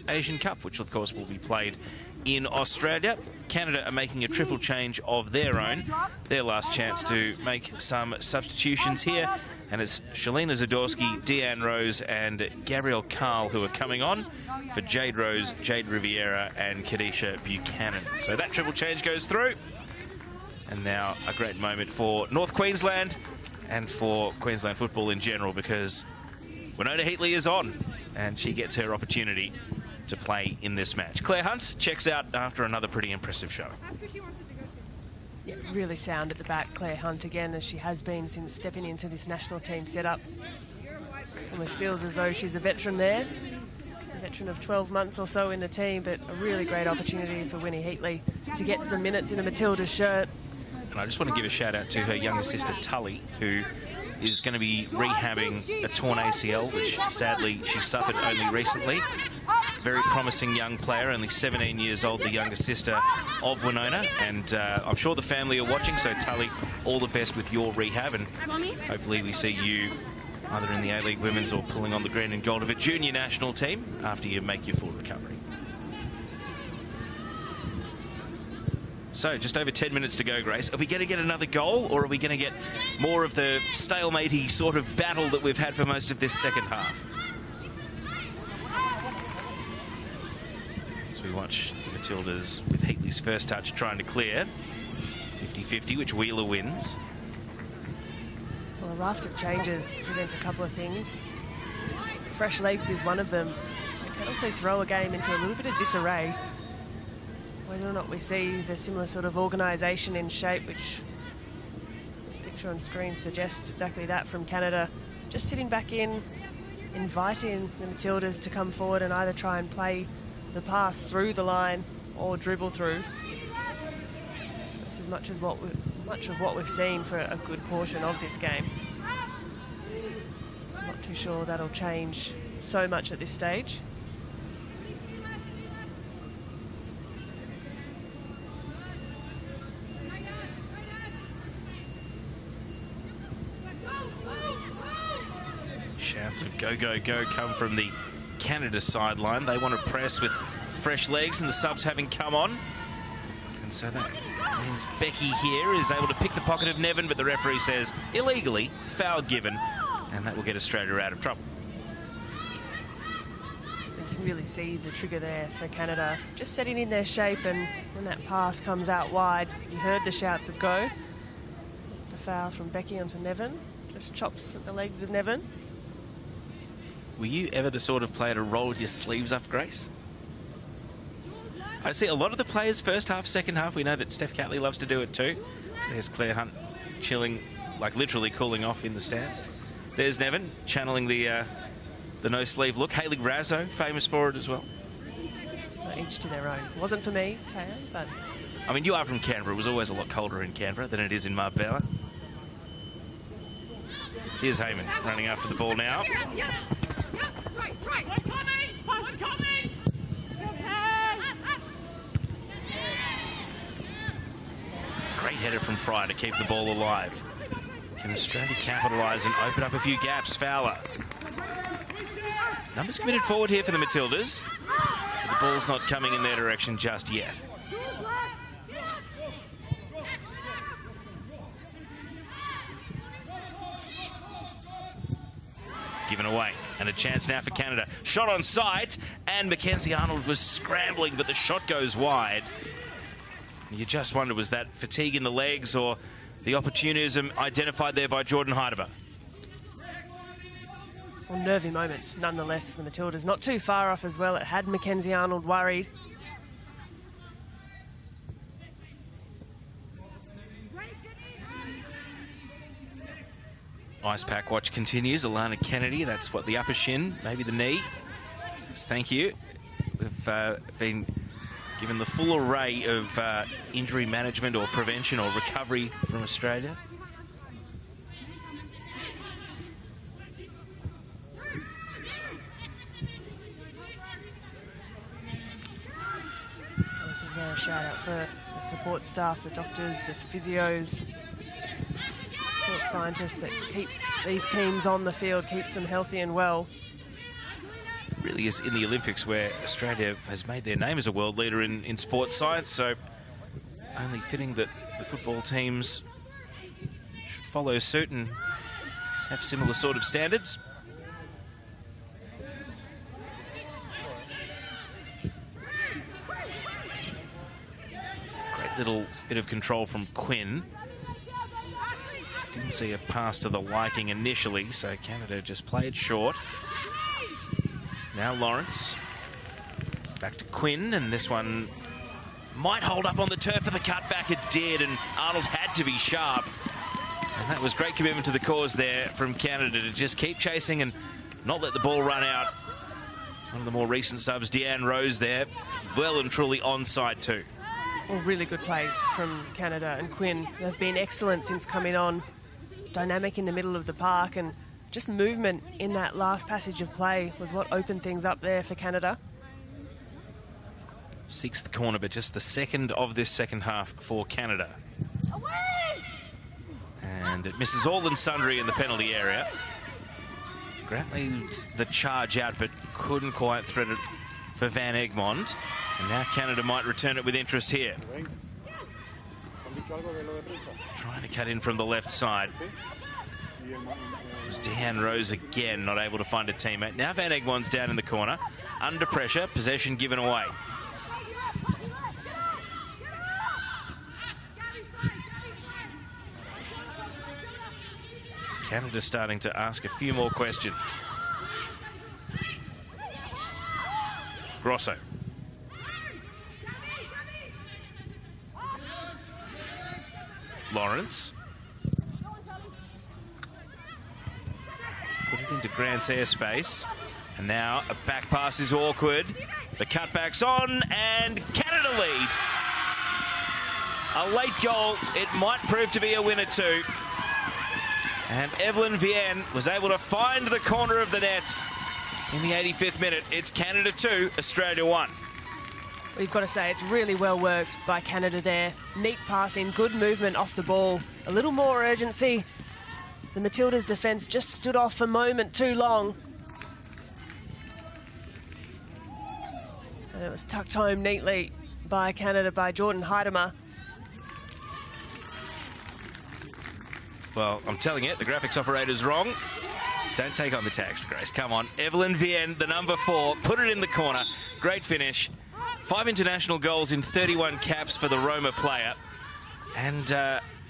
Asian Cup, which of course will be played in Australia. Canada are making a triple change of their own. Their last chance to make some substitutions here. And it's Shalina Zadorsky, Deanne Rose and Gabrielle Carl who are coming on for Jade Rose, Jade Riviera and Kadisha Buchanan. So that triple change goes through. And now a great moment for North Queensland and for Queensland football in general, because Winona Heatley is on, and she gets her opportunity to play in this match. Claire Hunt checks out after another pretty impressive show. Yeah, really sound at the back, Claire Hunt again, as she has been since stepping into this national team setup. Almost feels as though she's a veteran there, a veteran of 12 months or so in the team, but a really great opportunity for Winnie Heatley to get some minutes in a Matildas shirt. And I just want to give a shout out to her younger sister Tully, who is going to be rehabbing a torn ACL, which sadly she suffered only recently. Very promising young player, only 17 years old, the younger sister of Winona, and I'm sure the family are watching, so Tully, all the best with your rehab, and hopefully we see you either in the A-League Women's or pulling on the green and gold of a junior national team after you make your full recovery. So, just over 10 minutes to go, Grace. Are we going to get another goal, or are we going to get more of the stalemate-y sort of battle that we've had for most of this second half? As we watch the Matildas with Heatley's first touch trying to clear. 50-50, which Wheeler wins. Well, a raft of changes presents a couple of things. Fresh legs is one of them. It can also throw a game into a little bit of disarray. Whether or not we see the similar sort of organisation in shape, which this picture on screen suggests exactly that from Canada. Just sitting back in, inviting the Matildas to come forward and either try and play the pass through the line or dribble through. This is much of what we've seen for a good portion of this game. I'm not too sure that'll change so much at this stage. Shouts of go, go, go come from the Canada sideline. They want to press with fresh legs and the subs having come on. And so that means Becky here is able to pick the pocket of Nevin, but the referee says illegally, foul given, and that will get Australia out of trouble. You can really see the trigger there for Canada. Just setting in their shape, and when that pass comes out wide, you heard the shouts of go. The foul from Becky onto Nevin. Just chops at the legs of Nevin. Were you ever the sort of player to roll your sleeves up, Grace? I see a lot of the players first half, second half. We know that Steph Catley loves to do it too. There's Claire Hunt chilling, like literally cooling off in the stands. There's Nevin channeling the no sleeve look. Hayley Razzo, famous for it as well. Each to their own. Wasn't for me, Taya, but... I mean, you are from Canberra. It was always a lot colder in Canberra than it is in Marbella. Here's Heyman running after the ball now. Great header from Fry to keep the ball alive. Can Australia capitalise and open up a few gaps? Fowler. Numbers committed forward here for the Matildas, but the ball's not coming in their direction just yet. Given away, and a chance now for Canada. Shot on sight, and Mackenzie Arnold was scrambling, but the shot goes wide. You just wonder, was that fatigue in the legs or the opportunism identified there by Jordan Heidever? Well, nervy moments, nonetheless, for the Matildas. Not too far off as well. It had Mackenzie Arnold worried. Ice pack watch continues. Alana Kennedy, that's what, the upper shin, maybe the knee. Yes, thank you. We've been given the full array of injury management or prevention or recovery from Australia. This is where a shout out for the support staff, the doctors, the physios, sports scientists that keeps these teams on the field, keeps them healthy and well. Really is in the Olympics where Australia has made their name as a world leader in sports science, so only fitting that the football teams should follow suit and have similar sort of standards. Great little bit of control from Quinn. Didn't see a pass to the liking initially, so Canada just played short. Now Lawrence. Back to Quinn, and this one might hold up on the turf for the cutback. It did, and Arnold had to be sharp. And that was great commitment to the cause there from Canada to just keep chasing and not let the ball run out. One of the more recent subs, Deanne Rose there, well and truly onside too. Well, really good play from Canada and Quinn. They've been excellent since coming on. Dynamic in the middle of the park, and just movement in that last passage of play was what opened things up there for Canada. Sixth corner, but just the second of this second half for Canada. And it misses all and sundry in the penalty area. Grantley's the charge out, but couldn't quite thread it for Van Egmond. And now Canada might return it with interest here. Trying to cut in from the left side. It was Deanne Rose again, not able to find a teammate. Now Van Egmond's down in the corner. Under pressure, possession given away. Canada starting to ask a few more questions. Grosso. Lawrence. Put it into Grant's airspace. And now a back pass is awkward. The cutback's on, and Canada lead. A late goal. It might prove to be a winner too. And Evelyn Vienne was able to find the corner of the net in the 85th minute. It's Canada 2, Australia 1. We've got to say it's really well worked by Canada there. Neat passing, good movement off the ball. A little more urgency. The Matildas' defence just stood off a moment too long. And it was tucked home neatly by Canada, by Jordan Heidemer. Well, I'm telling you, the graphics operator's wrong. Don't take on the text, Grace. Come on. Evelyn Vienne, the number 4, put it in the corner. Great finish. 5 international goals in 31 caps for the Roma player. And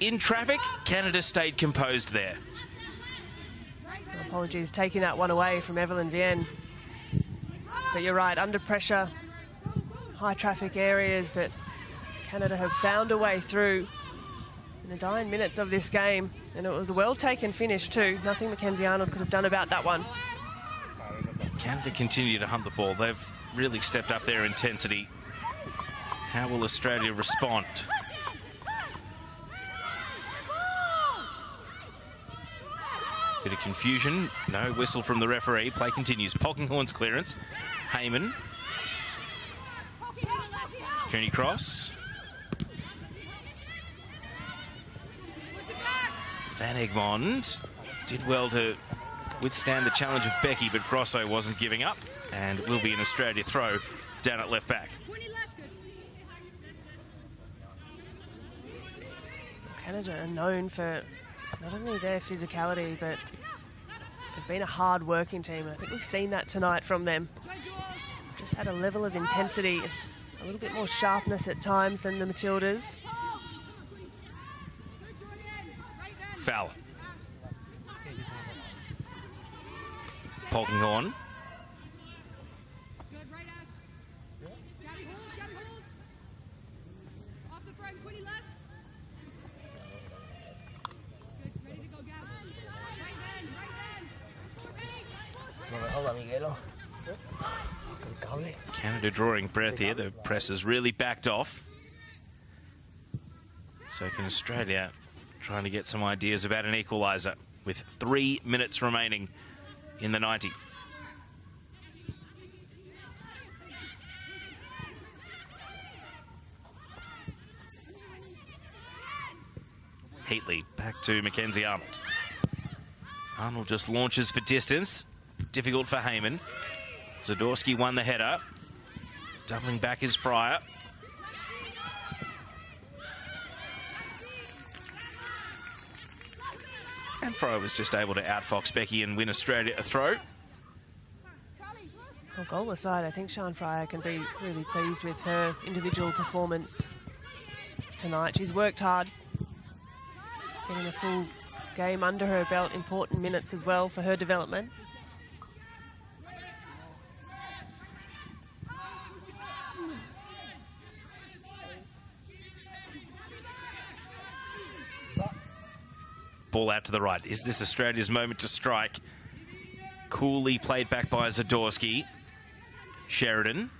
in traffic, Canada stayed composed there. Apologies, taking that one away from Evelyn Vienne. But you're right, under pressure, high traffic areas, but Canada have found a way through in the dying minutes of this game, and it was a well-taken finish too. Nothing Mackenzie Arnold could have done about that one. Canada continue to hunt the ball. They've really stepped up their intensity. How will Australia respond? Bit of confusion. No whistle from the referee. Play continues. Polkinghorn's clearance. Heyman. Kearney Cross. Van Egmond did well to withstand the challenge of Becky, but Grosso wasn't giving up, and it will be an Australia throw down at left back. Canada are known for not only their physicality, but has been a hard-working team. I think we've seen that tonight from them. Just had a level of intensity, a little bit more sharpness at times than the Matildas. Foul. Polkinghorn. Canada drawing breath here. The press has really backed off. So can Australia trying to get some ideas about an equaliser with 3 minutes remaining in the 90. Heatley back to Mackenzie Arnold. Arnold just launches for distance. Difficult for Heyman. Zadorsky won the header. Doubling back is Fryer. And Fryer was just able to outfox Becky and win Australia a throw. Well, goal aside, I think Sian Fryer can be really pleased with her individual performance tonight. She's worked hard, getting a full game under her belt, important minutes as well for her development. Ball out to the right. Is this Australia's moment to strike? Coolly played back by Zadorsky. Sheridan.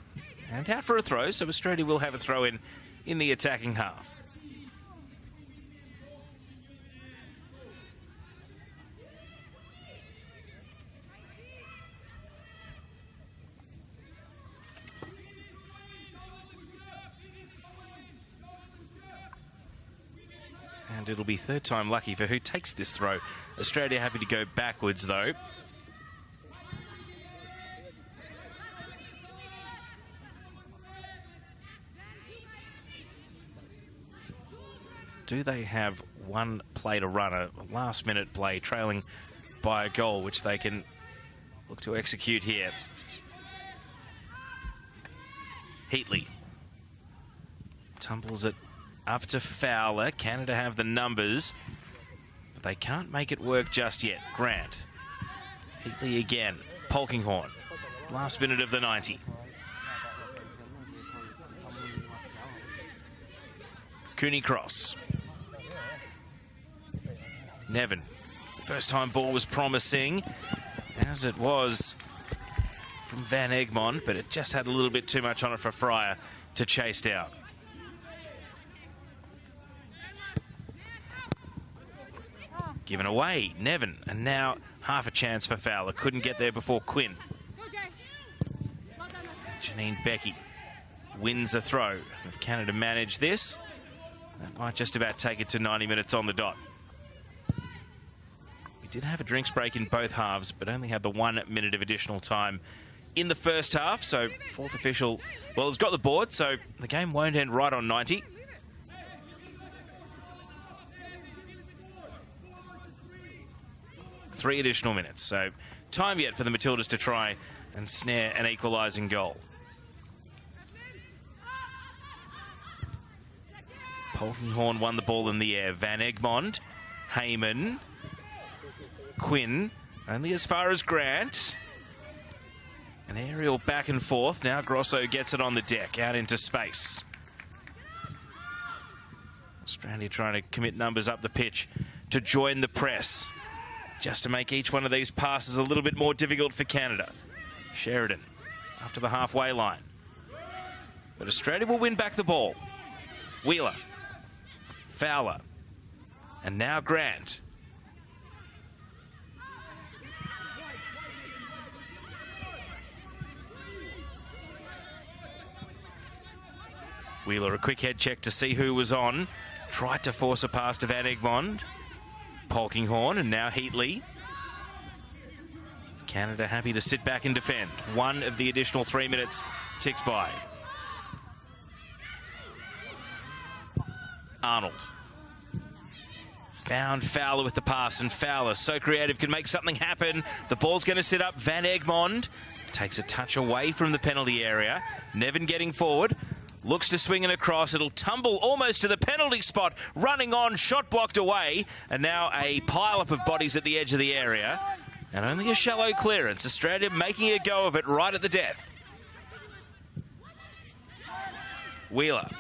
And out for a throw, so Australia will have a throw in the attacking half. And it'll be third time lucky for who takes this throw. Australia happy to go backwards, though. Do they have one play to run, a last-minute play, trailing by a goal, which they can look to execute here? Heatley tumbles it up to Fowler. Canada have the numbers, but they can't make it work just yet. Grant. Heatley again. Polkinghorne. Last minute of the 90. Cooney cross. Nevin. First time ball was promising, as it was from Van Egmond, but it just had a little bit too much on it for Fryer to chase down. Given away, Nevin, and now half a chance for Fowler. Couldn't get there before Quinn. Janine Becky wins a throw. If Canada manage this, that might just about take it to 90 minutes on the dot. We did have a drinks break in both halves, but only had the 1 minute of additional time in the first half. So fourth official, well, has got the board, so the game won't end right on 90. Three additional minutes, so time yet for the Matildas to try and snare an equalising goal. Polkinghorne won the ball in the air. Van Egmond, Heyman, Quinn, only as far as Grant. An aerial back and forth. Now Grosso gets it on the deck, out into space. Australia trying to commit numbers up the pitch to join the press, just to make each one of these passes a little bit more difficult for Canada. Sheridan up to the halfway line. But Australia will win back the ball. Wheeler. Fowler. And now Grant. Wheeler, a quick head check to see who was on. Tried to force a pass to Van Egmond. Polkinghorne, and now Heatley. Canada happy to sit back and defend. One of the additional 3 minutes ticks by. Arnold. Found Fowler with the pass, and Fowler, so creative, can make something happen. The ball's going to sit up. Van Egmond takes a touch away from the penalty area. Nevin getting forward. Looks to swing it across. It'll tumble almost to the penalty spot. Running on, shot blocked away. And now a pile-up of bodies at the edge of the area. And only a shallow clearance. Australia making a go of it right at the death. Wheeler.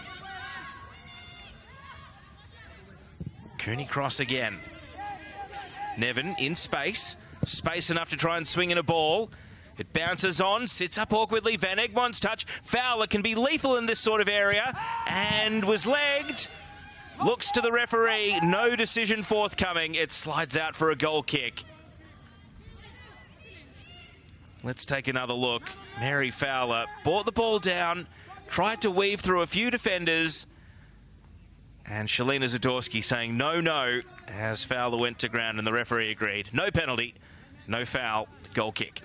Cooney cross again. Nevin in space. Space enough to try and swing in a ball. It bounces on, sits up awkwardly. Van Egmond's touch. Fowler can be lethal in this sort of area, and was legged. Looks to the referee. No decision forthcoming. It slides out for a goal kick. Let's take another look. Mary Fowler brought the ball down, tried to weave through a few defenders, and Shalina Zadorsky saying no, no, as Fowler went to ground and the referee agreed. No penalty, no foul, goal kick.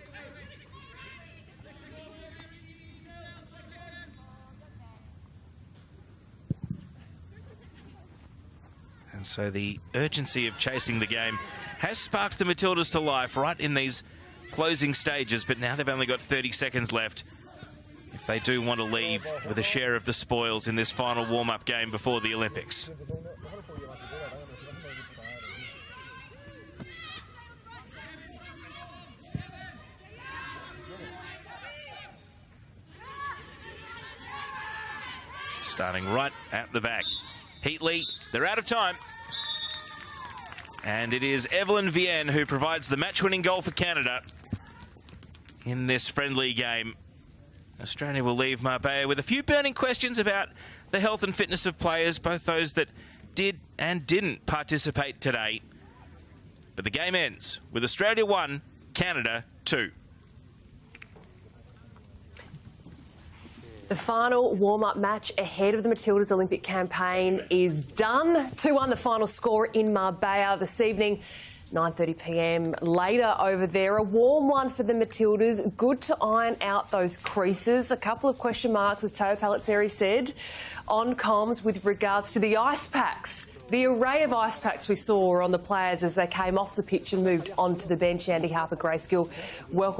And so the urgency of chasing the game has sparked the Matildas to life right in these closing stages, but now they've only got 30 seconds left if they do want to leave with a share of the spoils in this final warm-up game before the Olympics. starting right at the back. Heatley, they're out of time. And it is Evelyn Vienne who provides the match-winning goal for Canada in this friendly game. Australia will leave Marbella with a few burning questions about the health and fitness of players, both those that did and didn't participate today. But the game ends with Australia 1, Canada 2. The final warm-up match ahead of the Matildas Olympic campaign is done. 2-1 the final score in Marbella this evening. 9:30 p.m. later over there. A warm one for the Matildas. Good to iron out those creases. A couple of question marks, as Teo Palizzeri said, on comms with regards to the ice packs. The array of ice packs we saw on the players as they came off the pitch and moved onto the bench. Andy Harper-Grayskill welcome